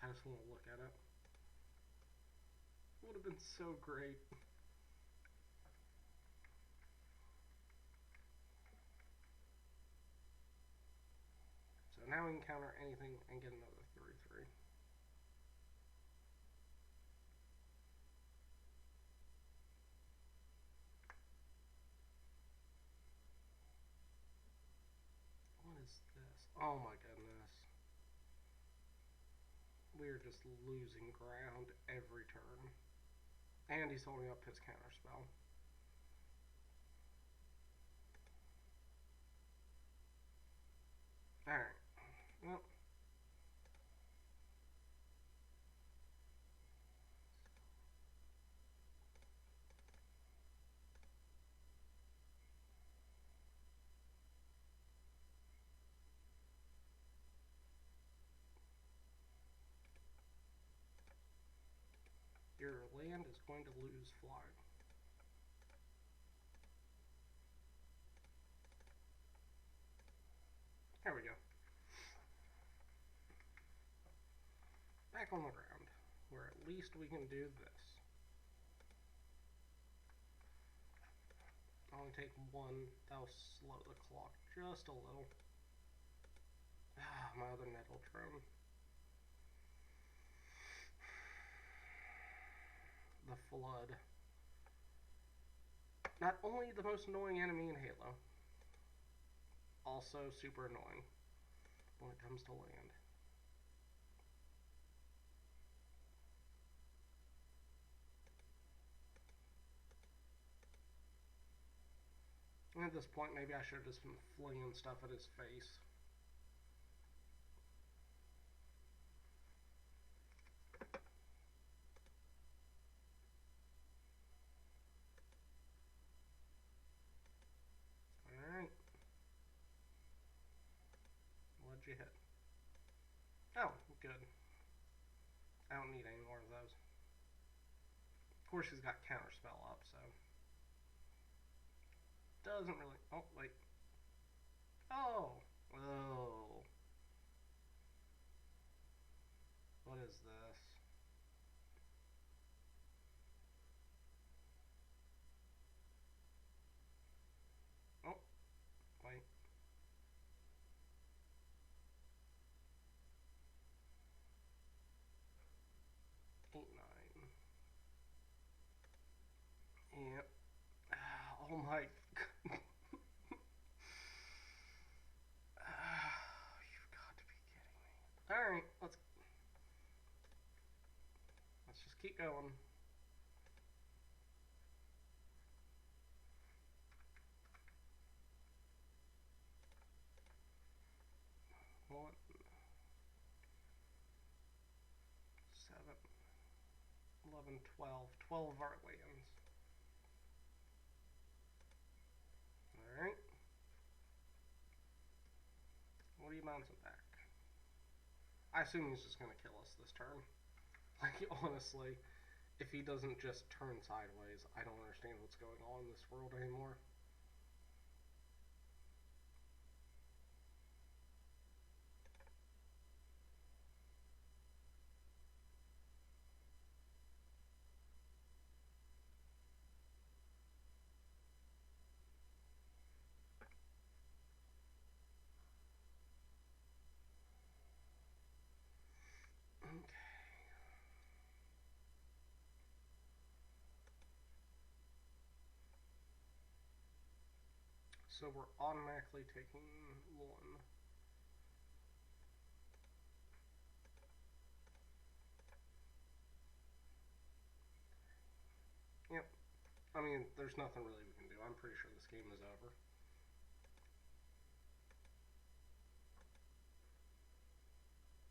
I just want to look at it. It would have been so great. So now we can counter anything and get another 3/3. What is this? Oh my goodness. We're just losing ground every turn. And he's holding up his counter spell. Alright. Well. going to lose flying. There we go. Back on the ground, where at least we can do this. I'll only take one. That'll slow the clock just a little. Ah, my other nettle drone. The flood. Not only the most annoying enemy in Halo, also super annoying when it comes to land. And at this point, maybe I should have just been flinging stuff at his face. Alright. What'd you hit? Oh, good. I don't need any more of those. Of course, he's got counterspell up, so. Doesn't really. Oh, wait. Oh! Oh. What is this? Oh, wait. Eight, nine. Yep. Oh my. You've got to be kidding me. Alright, let's just keep going. One, 7, 11, 12. 12 of our lands. Alright. What are you bouncing back? I assume he's just going to kill us this turn. Like, honestly, if he doesn't just turn sideways, I don't understand what's going on in this world anymore. So we're automatically taking 1. Yep. I mean, there's nothing really we can do. I'm pretty sure this game is over.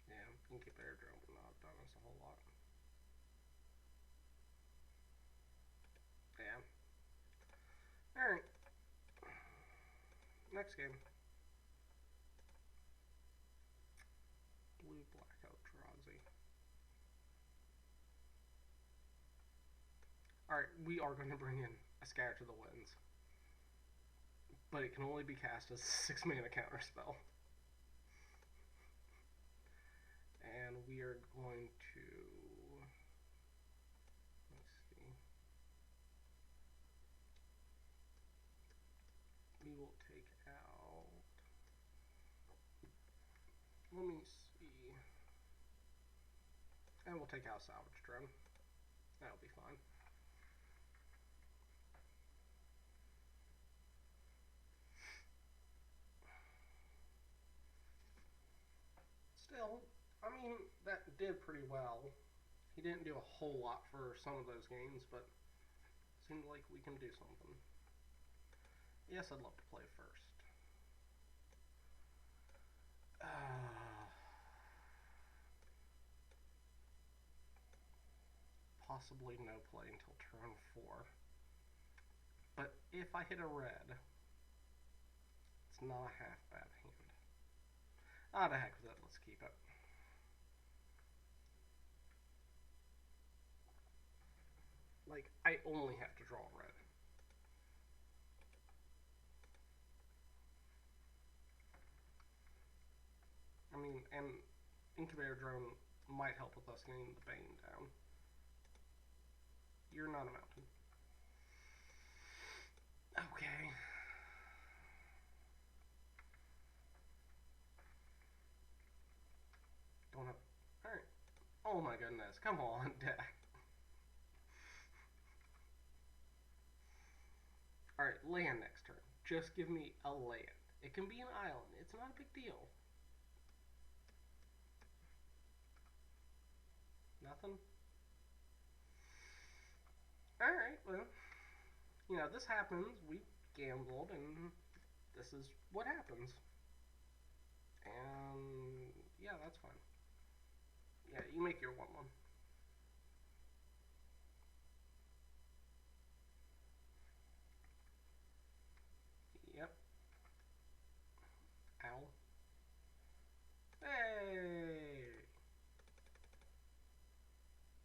Yeah, you can keep airdrome, but not done us a whole lot. Yeah. Alright. Next game. Blue Blackout Drazi. Alright, we are going to bring in a Scatter to the Winds. But it can only be cast as a 6 mana counter spell. And we are going to. Let's see. We will take out. Let me see. And we'll take out Salvage Drone. That'll be fine. Still, I mean, that did pretty well. He didn't do a whole lot for some of those games, but seemed like we can do something. Yes, I'd love to play first. Possibly no play until turn 4. But if I hit a red, it's not a half bad hand. Ah, the heck with it. Let's keep it. Like, I only have to draw red. I mean, and Incubator Drone might help with us getting the Bane down. You're not a mountain. Okay. Don't have... Alright. Oh my goodness. Come on, deck. Alright, land next turn. Just give me a land. It can be an island. It's not a big deal. Nothing? Alright, well, you know, this happens. We gambled, and this is what happens. And yeah, that's fine. Yeah, you make your 1/1. Yep. Ow. Hey!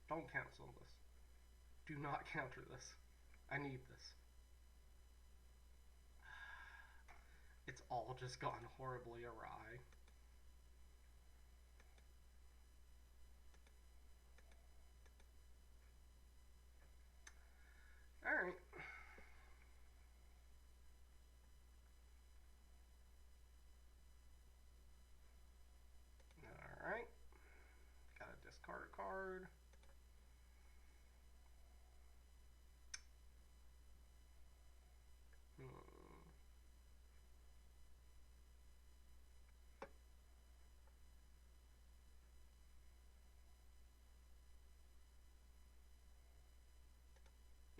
Don't cancel this. Do not counter this. I need this. It's all just gone horribly awry. Alright. Alright. Gotta discard a card.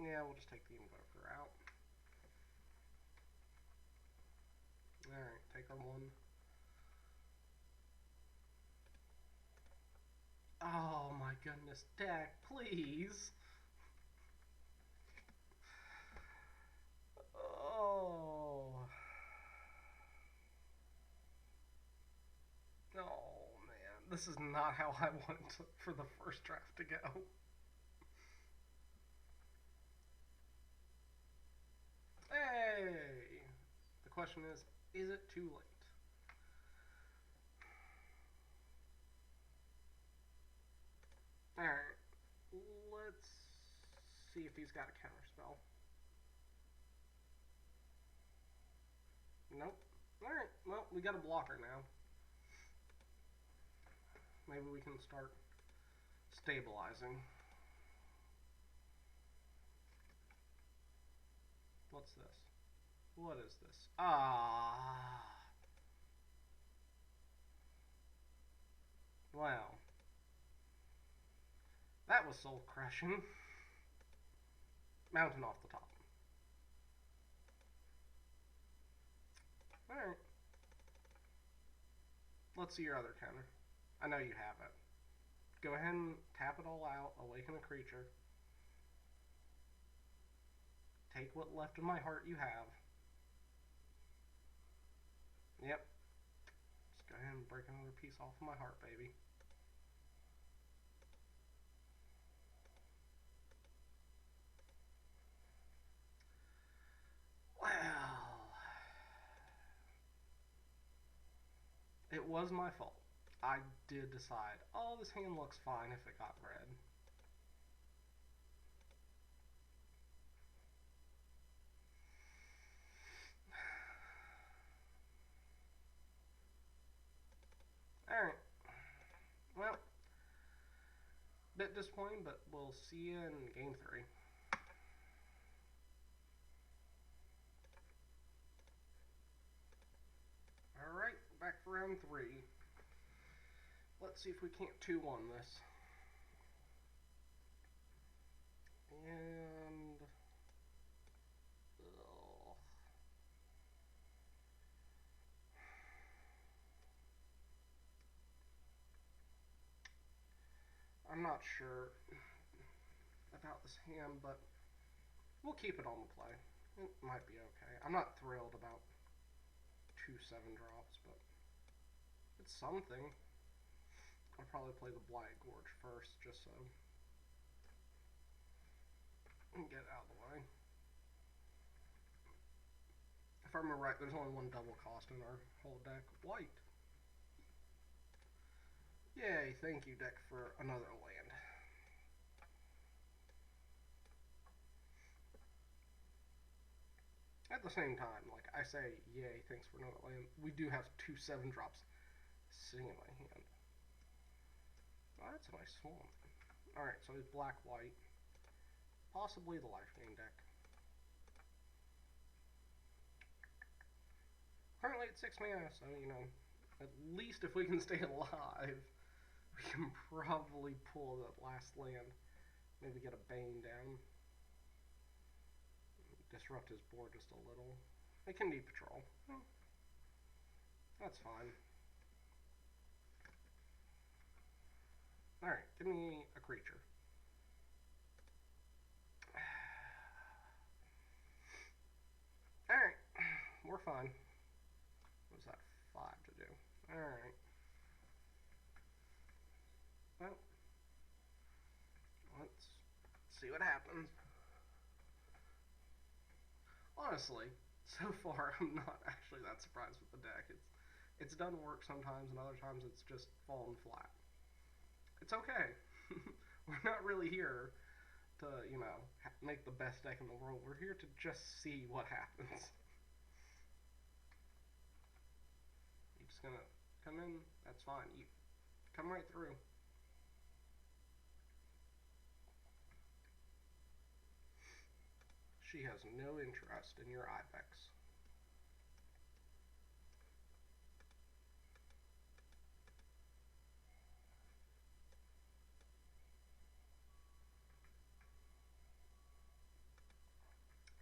Yeah, we'll just take the Invoker out. Alright, take our 1. Oh my goodness, deck, please! Oh. Oh man, this is not how I wanted for the first draft to go. Hey! The question is it too late? Alright, let's see if he's got a counterspell. Nope. Alright, well, we got a blocker now. Maybe we can start stabilizing. What's this? What is this? Ah. Wow. That was soul crushing. Mountain off the top. Alright. Let's see your other counter. I know you have it. Go ahead and tap it all out. Awaken a creature. Take what left of my heart you have. Yep. Just go ahead and break another piece off of my heart, baby. Well, it was my fault. I did decide, oh, this hand looks fine if it got red. Alright. Well, bit disappointing, but we'll see you in game 3. Alright, back for round 3. Let's see if we can't 2-1 this. And... ugh. I'm not sure about this hand, but we'll keep it on the play. It might be okay. I'm not thrilled about 2 7 drops, but it's something. I'll probably play the Blight Gorge first, just so. and get it out of the way. If I remember right, there's only one double cost in our whole deck. White. Yay, thank you, deck, for another land. At the same time, like I say, yay, thanks for another land, we do have 2 7-drops sitting in my hand. Oh, that's a nice swamp. Alright, so it's black-white. Possibly the life gain deck. Currently at 6 mana, so, you know, at least if we can stay alive, we can probably pull that last land. Maybe get a Bane down. Disrupt his board just a little. It can be patrol. That's fine. Alright, give me a creature. Alright, we're fine. What was that? 5 to do. Alright. Well, let's see what happens. Honestly, so far I'm not actually that surprised with the deck. It's done work sometimes, and other times it's just fallen flat. It's okay. We're not really here to, you know, make the best deck in the world. We're here to just see what happens. You're just gonna come in, that's fine. You come right through. She has no interest in your Ibex.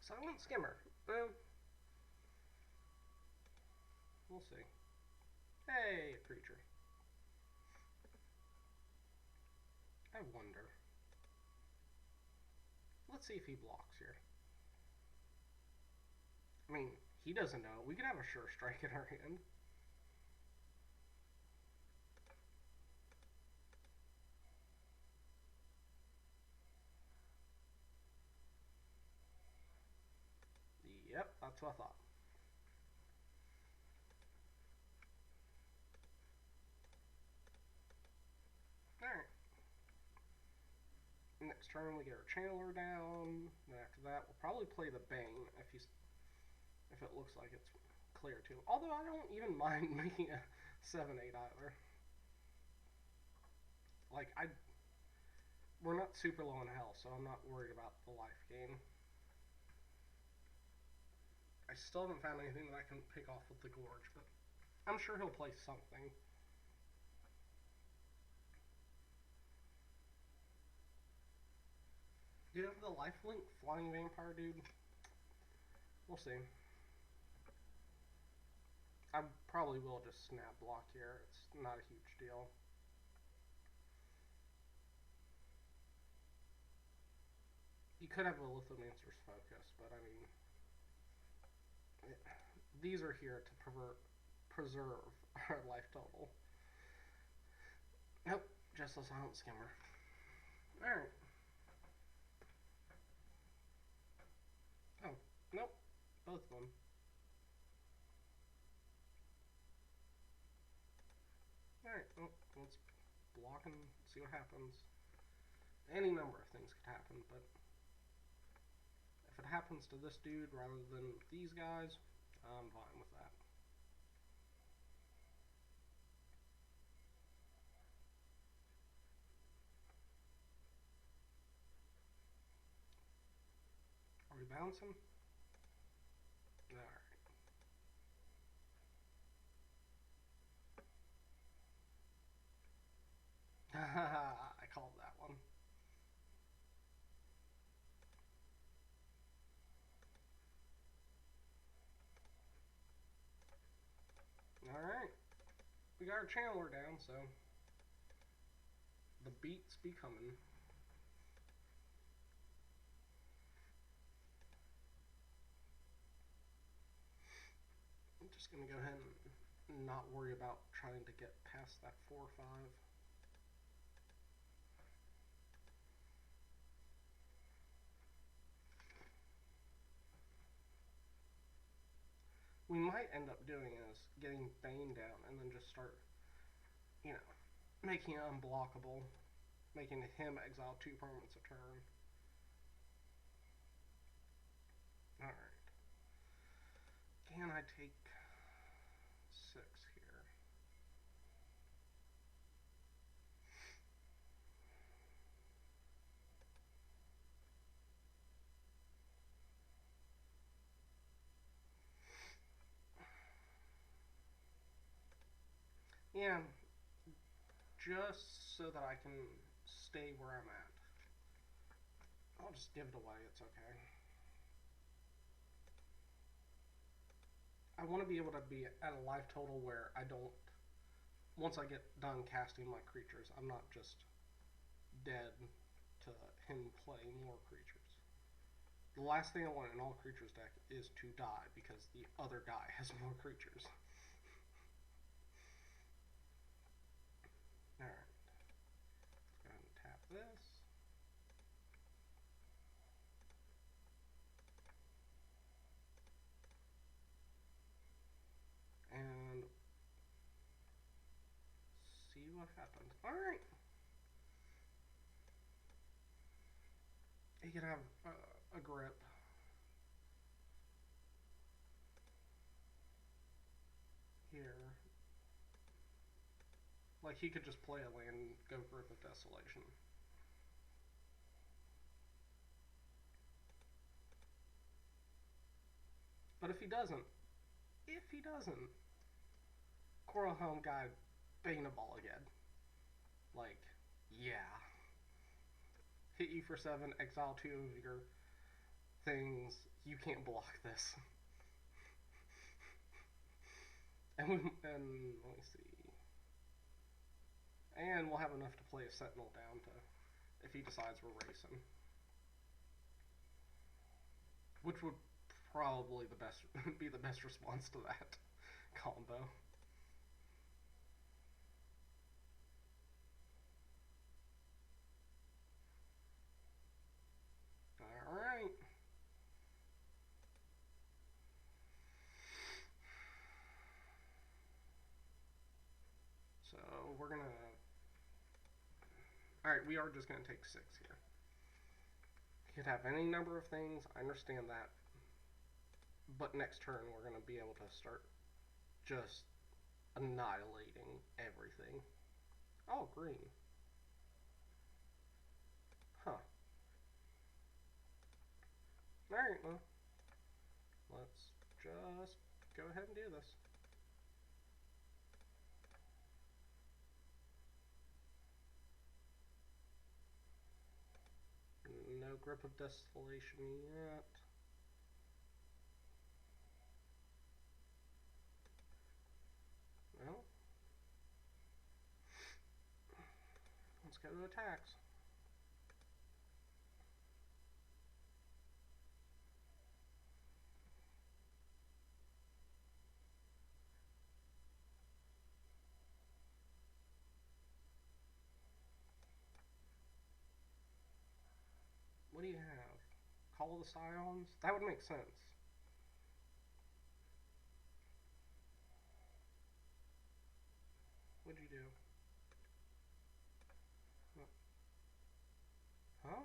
Silent Skimmer. We'll see. Hey, a creature. I wonder. Let's see if he blocks here. I mean, he doesn't know. We could have a Sure Strike in our hand. Yep, that's what I thought. Alright. Next turn we get our Channeler down. And after that, we'll probably play the Bane if it looks like it's clear too. Although I don't even mind making a 7-8 either. Like, we're not super low in health, so I'm not worried about the life gain. I still haven't found anything that I can pick off with the Gorge, but I'm sure he'll play something. Do you have the lifelink flying vampire, dude? We'll see. I probably will just snap block here. It's not a huge deal. You could have a Lithomancer's Focus, but I mean, these are here to preserve our life total. Nope, just a Silent Skimmer. Alright. Oh, nope, both of them. Alright, well, let's block and see what happens. Any number of things could happen, but if it happens to this dude rather than these guys, I'm fine with that. Are we bouncing? Alright. I called that one. Alright. We got our Channeler down, so the beats be coming. I'm just gonna go ahead and not worry about trying to get past that 4-5. we might end up doing is getting Bane down and then just start, you know, making it unblockable, making him exile 2 permanents a turn. Alright. Can I take 6 here? Yeah, just so that I can stay where I'm at. I'll just give it away, it's okay. I want to be able to be at a life total where I don't, once I get done casting my creatures, I'm not just dead to him playing more creatures. The last thing I want in all creatures deck is to die because the other guy has more creatures. Alright. Let's go ahead and tap this. And see what happens. Alright. He could have a grip. Here. Like, he could just play a land and go Grip of Desolation. But if he doesn't, Coral Helm Guide Bane a Ball again. Like, yeah. Hit you for 7, exile 2 of your things. You can't block this. and let me see. And we'll have enough to play a Sentinel down to, if he decides we're racing. Which would probably be the best response to that combo. Alright. So we're gonna... Alright, we are just gonna take 6 here. You could have any number of things, I understand that. But next turn we're gonna be able to start just annihilating everything. Oh, green. Huh. Alright, well, let's just go ahead and do this. No Grip of Desolation yet. Well, let's go to attacks. What do you have? Call of the Scions? That would make sense. What'd you do? What? Huh?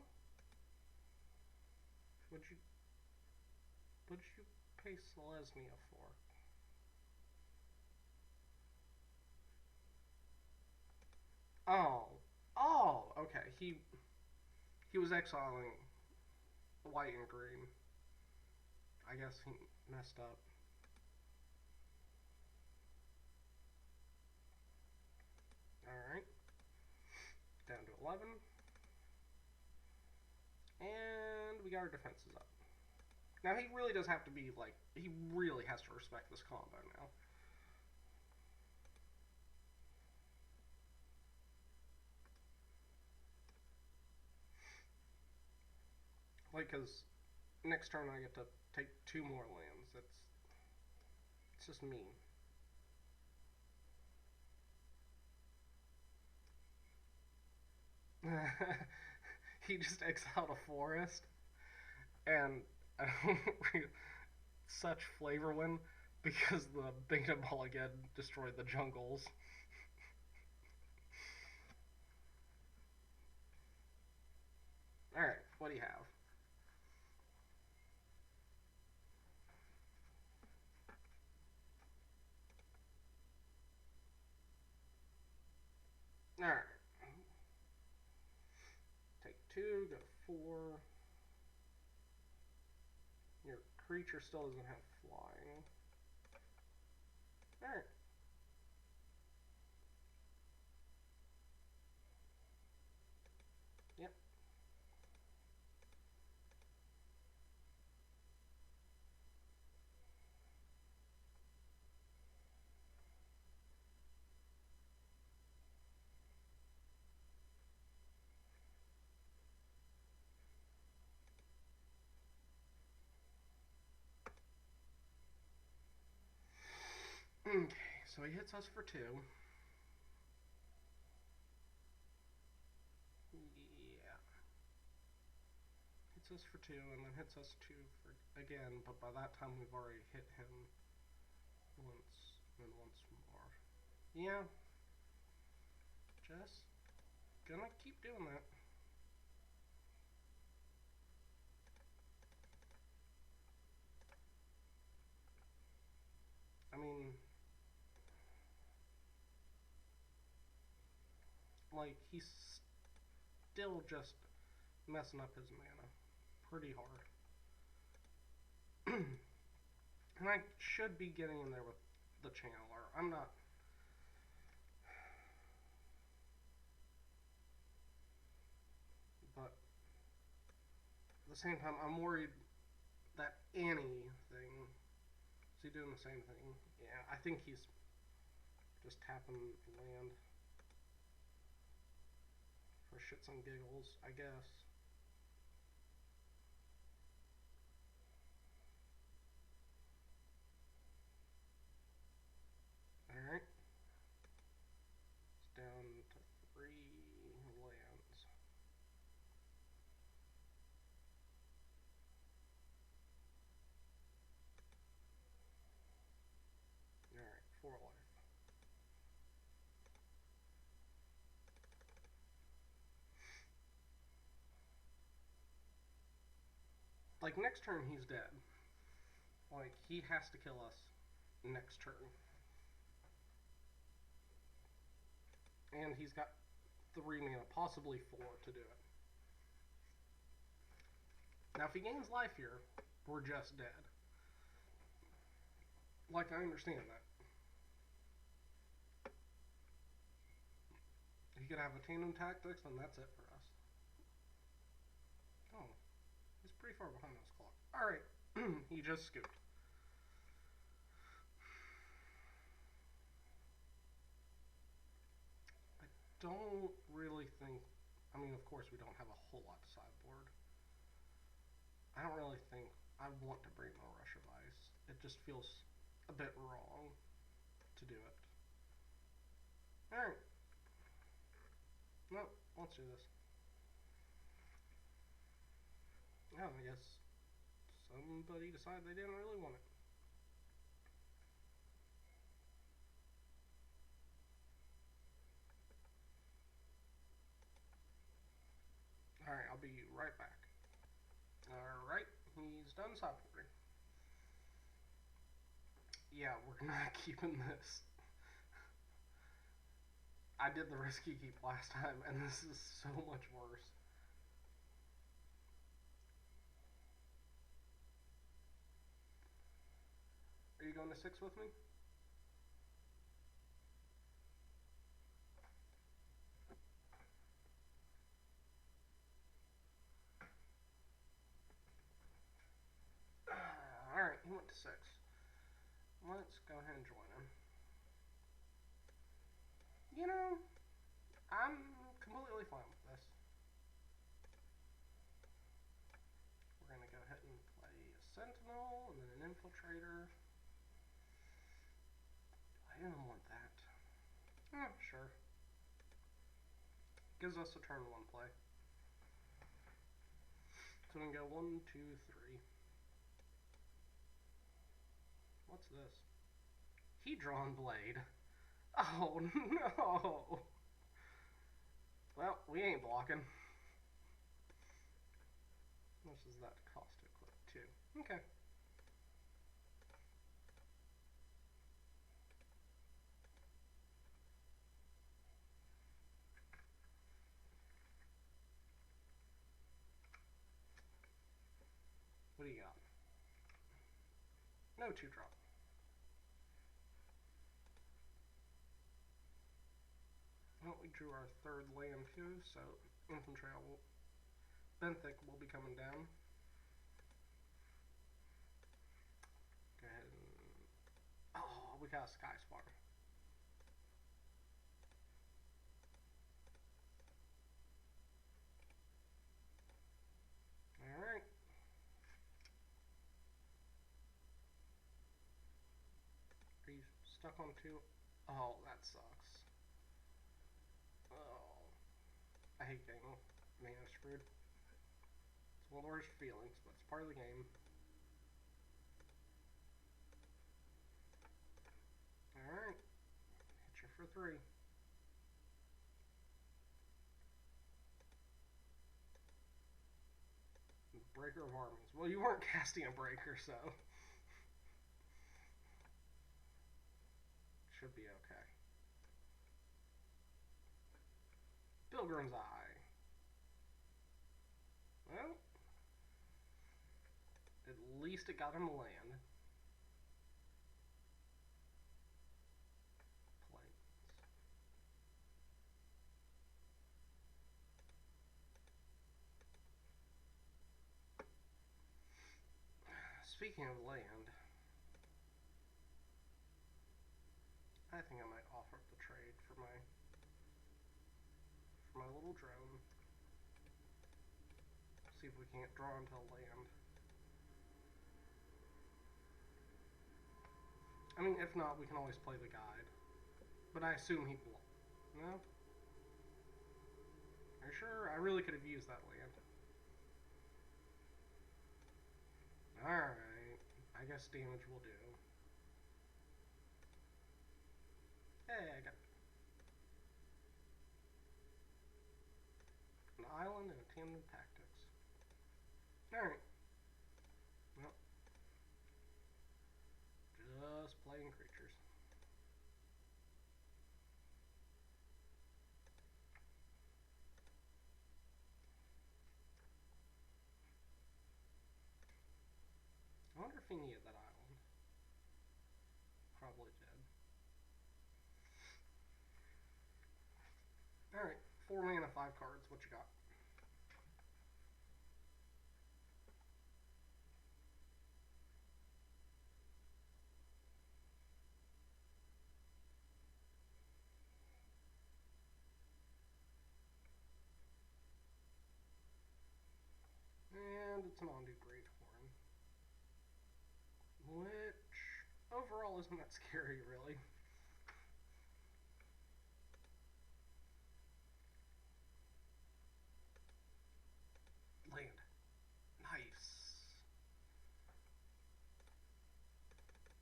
What'd you pay Selesnya for? Oh. Oh, okay. He was exiling white and green. I guess he messed up. Alright. Down to 11. And we got our defenses up. Now he really does have to be, like, he really has to respect this combo now. Like, because next turn I get to take 2 more lands. It's just mean. He just exiled a forest, and such flavor win. because the beta ball again destroyed the jungles. Alright, what do you have? Alright. Take 2, go to 4. Your creature still doesn't have flying. Alright. Yep. Okay, so he hits us for 2. Yeah. Hits us for 2 and then hits us 2 for again, but by that time we've already hit him once and once more. Yeah. Just gonna keep doing that. I mean, like, he's still just messing up his mana pretty hard. And I should be getting in there with the channeler. I'm not. But at the same time, I'm worried that Annie thing. Is he doing the same thing? Yeah, I think he's just tapping land for shits and giggles, I guess. Alright. It's down to 3 lands. Alright, 4 life. Like, next turn he's dead. Like, he has to kill us next turn. And he's got 3 mana, possibly 4 to do it. Now, if he gains life here, we're just dead. Like, I understand that. He could have a tandem tactics, and that's it for us. Oh, he's pretty far behind this clock. Alright, he just scooped. I don't really think... I mean, of course, we don't have a whole lot to sideboard. I don't really think I want to bring more Rush of Ice. It just feels a bit wrong to do it. Alright. Nope, let's do this. Oh, I guess somebody decided they didn't really want it. Alright, I'll be right back. Alright, he's done sideboarding. Yeah, we're not keeping this. I did the risky keep last time, and this is so much worse. Are you going to 6 with me? Alright, he went to 6. Let's go ahead and join him. You know, I'm completely fine with this. We're going to go ahead and play a Sentinel and then an Infiltrator. Do I even want that? Sure. Gives us a turn 1 play. So we can go 1, 2, 3. What's this? Hedron Blade. Oh no! Well, we ain't blocking. How much does that cost to equip? 2. Okay. What do you got? No 2-drop. Well, we drew our 3rd land too, so Infantry will... Benthic will be coming down. Go ahead and... Oh, we got a Sky Spotter. Alright. Are you stuck on 2? Oh, that sucks. Oh. I hate getting mana screwed. It's one of the worst feelings, but it's part of the game. Alright. Hit you for 3. Breaker of Armies. Well, you weren't casting a breaker, so... Should be okay. Pilgrim's Eye. Well... At least it got him land. Plains. Speaking of land, I think I might offer up the trade for my little drone. See if we can't draw into land. I mean, if not, we can always play the guide. But I assume he will. No? Are you sure? I really could have used that land. Alright. I guess damage will do. Hey, I got an island and a tandem tactics. Alright. Well. Just playing creatures. I wonder if he needed that island. Probably did. Alright, 4 mana, 5 cards. What you got? And it's an Ondu Greathorn. Which, overall, isn't that scary, really. Land. Nice.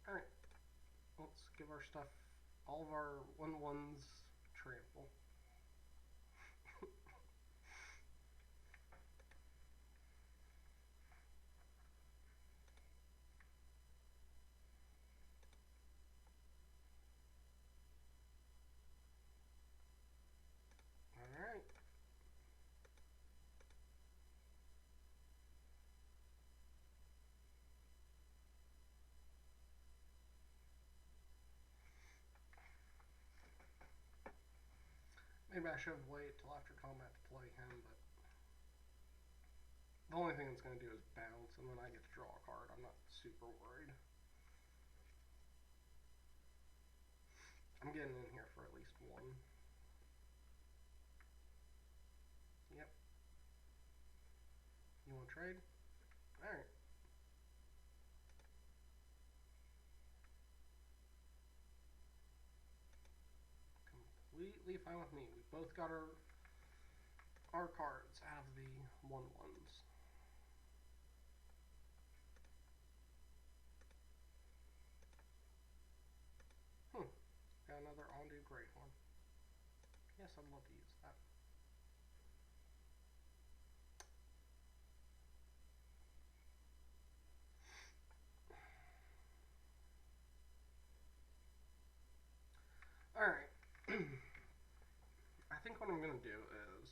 Alright. Let's give our stuff, all of our 1/1s, trample. Alright. Maybe I should wait till after combat to play him, but the only thing it's going to do is bounce, and then I get to draw a card. I'm not super worried. I'm getting in here for at least 1. Yep. You want to trade? Alright. Completely fine with me. We both got our cards out of the 1/1s. Great Horn. Yes, I'd love to use that. Alright. I think what I'm going to do is,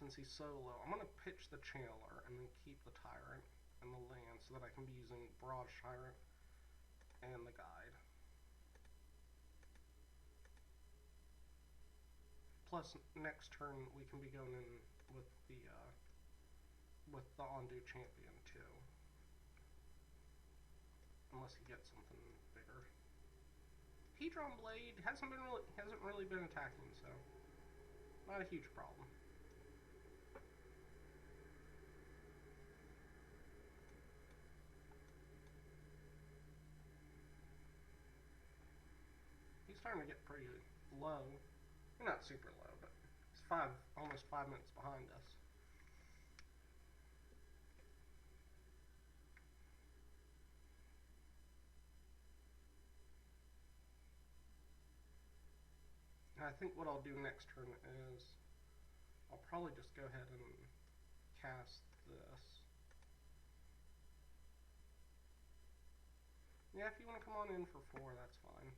since he's so low, I'm going to pitch the Channeler and then keep the Tyrant and the land so that I can be using Barrage Tyrant and the Guide. Plus, next turn we can be going in with the Ondu Champion too, unless he gets something bigger. Hedron Blade hasn't really been attacking, so not a huge problem. He's starting to get pretty low. Not super low, but he's almost 5 minutes behind us. I think what I'll do next turn is I'll probably just go ahead and cast this. Yeah, if you want to come on in for 4, that's fine.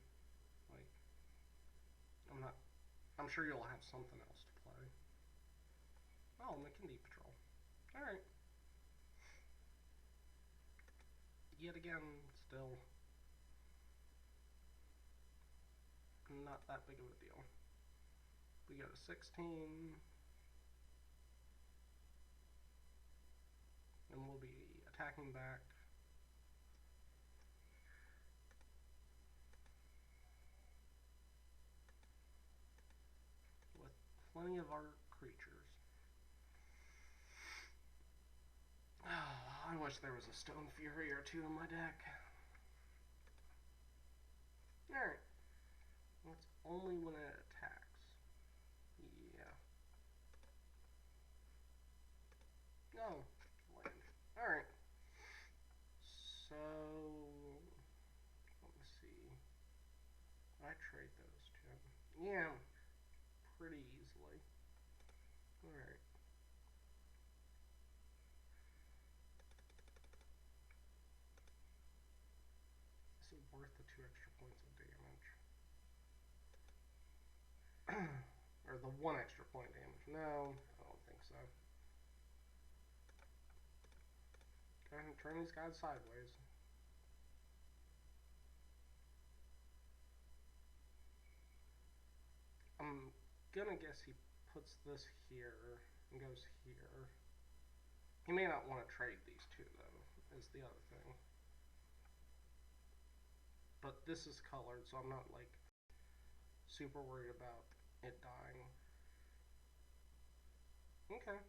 Like, I'm sure you'll have something else to play. Oh, McKinley Patrol. Alright. Yet again, still not that big of a deal. We go to 16. And we'll be attacking back. With plenty of our creatures. Oh, I wish there was a Stone Fury or 2 in my deck. Alright. That's only when it attacks. Yeah. No. Land. Alright. So, let me see. I trade those 2. Yeah. Pretty easily. Alright. Is it worth the 2 extra points of damage? Or the 1 extra point damage? No, I don't think so. Go ahead and turn these guys sideways. I'm gonna guess he puts this here and goes here. He may not want to trade these 2 though, is the other thing. But this is colored, so I'm not like super worried about it dying. Okay.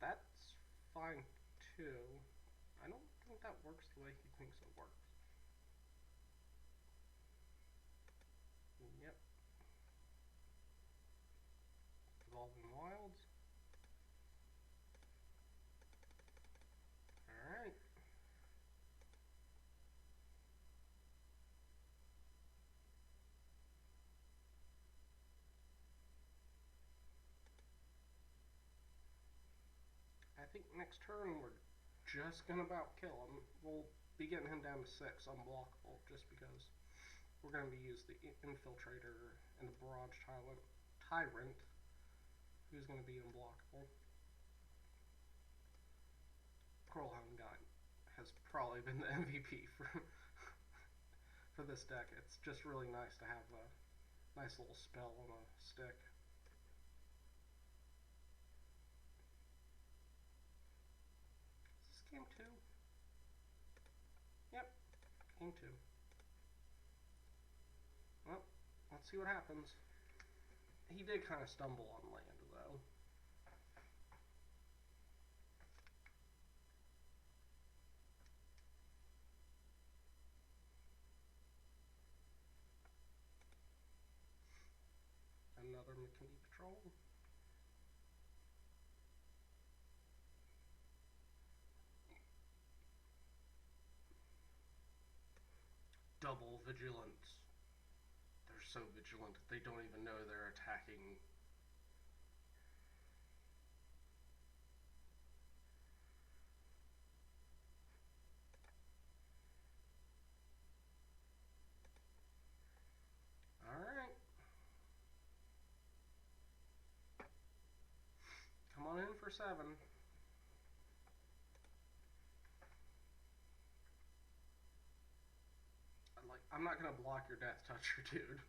That's fine too. I don't think that works the way he thinks it works. Yep. Evolving Wilds. Alright. I think next turn we're just gonna about kill him. We'll be getting him down to 6 unblockable just because we're gonna be using the Infiltrator and the Barrage Tyrant, who's gonna be unblockable. Coraline Guide has probably been the MVP for this deck. It's just really nice to have a nice little spell on a stick. Is this game 2? Yep, game 2. Well, let's see what happens. He did kind of stumble on land, though. Another McKinney Patrol. Double Vigilance. so vigilant they don't even know they're attacking. Alright. Come on in for 7. I'm not gonna block your Death Toucher, dude.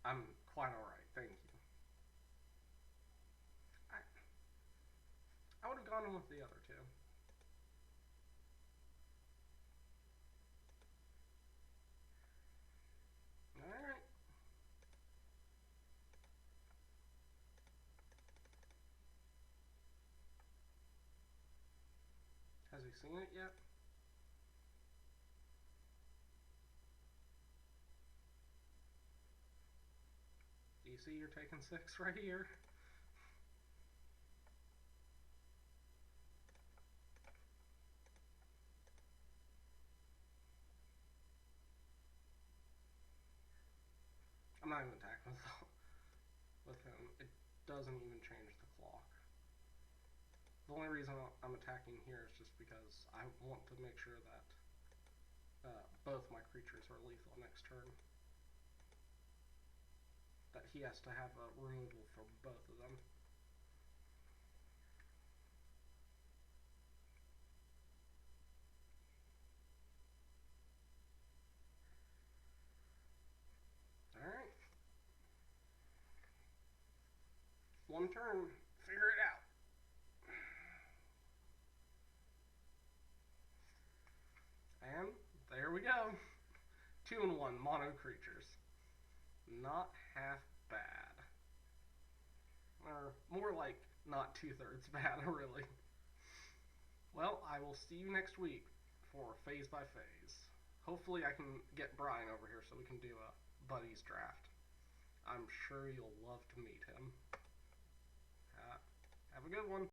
I'm quite alright, thank you. I would have gone in with the other two. Alright. Has he seen it yet? Do you see you're taking 6 right here? I'm not even attacking with him. It doesn't even change the clock. The only reason I'm attacking here is just because I want to make sure that both my creatures are lethal next turn. That he has to have a removal for both of them. Alright. One turn. Figure it out. And there we go. 2-1 mono creatures. Not half bad. Or more like not 2/3 bad, really. Well, I will see you next week for phase by phase. Hopefully I can get Brian over here so we can do a buddies draft. I'm sure you'll love to meet him. Have a good one.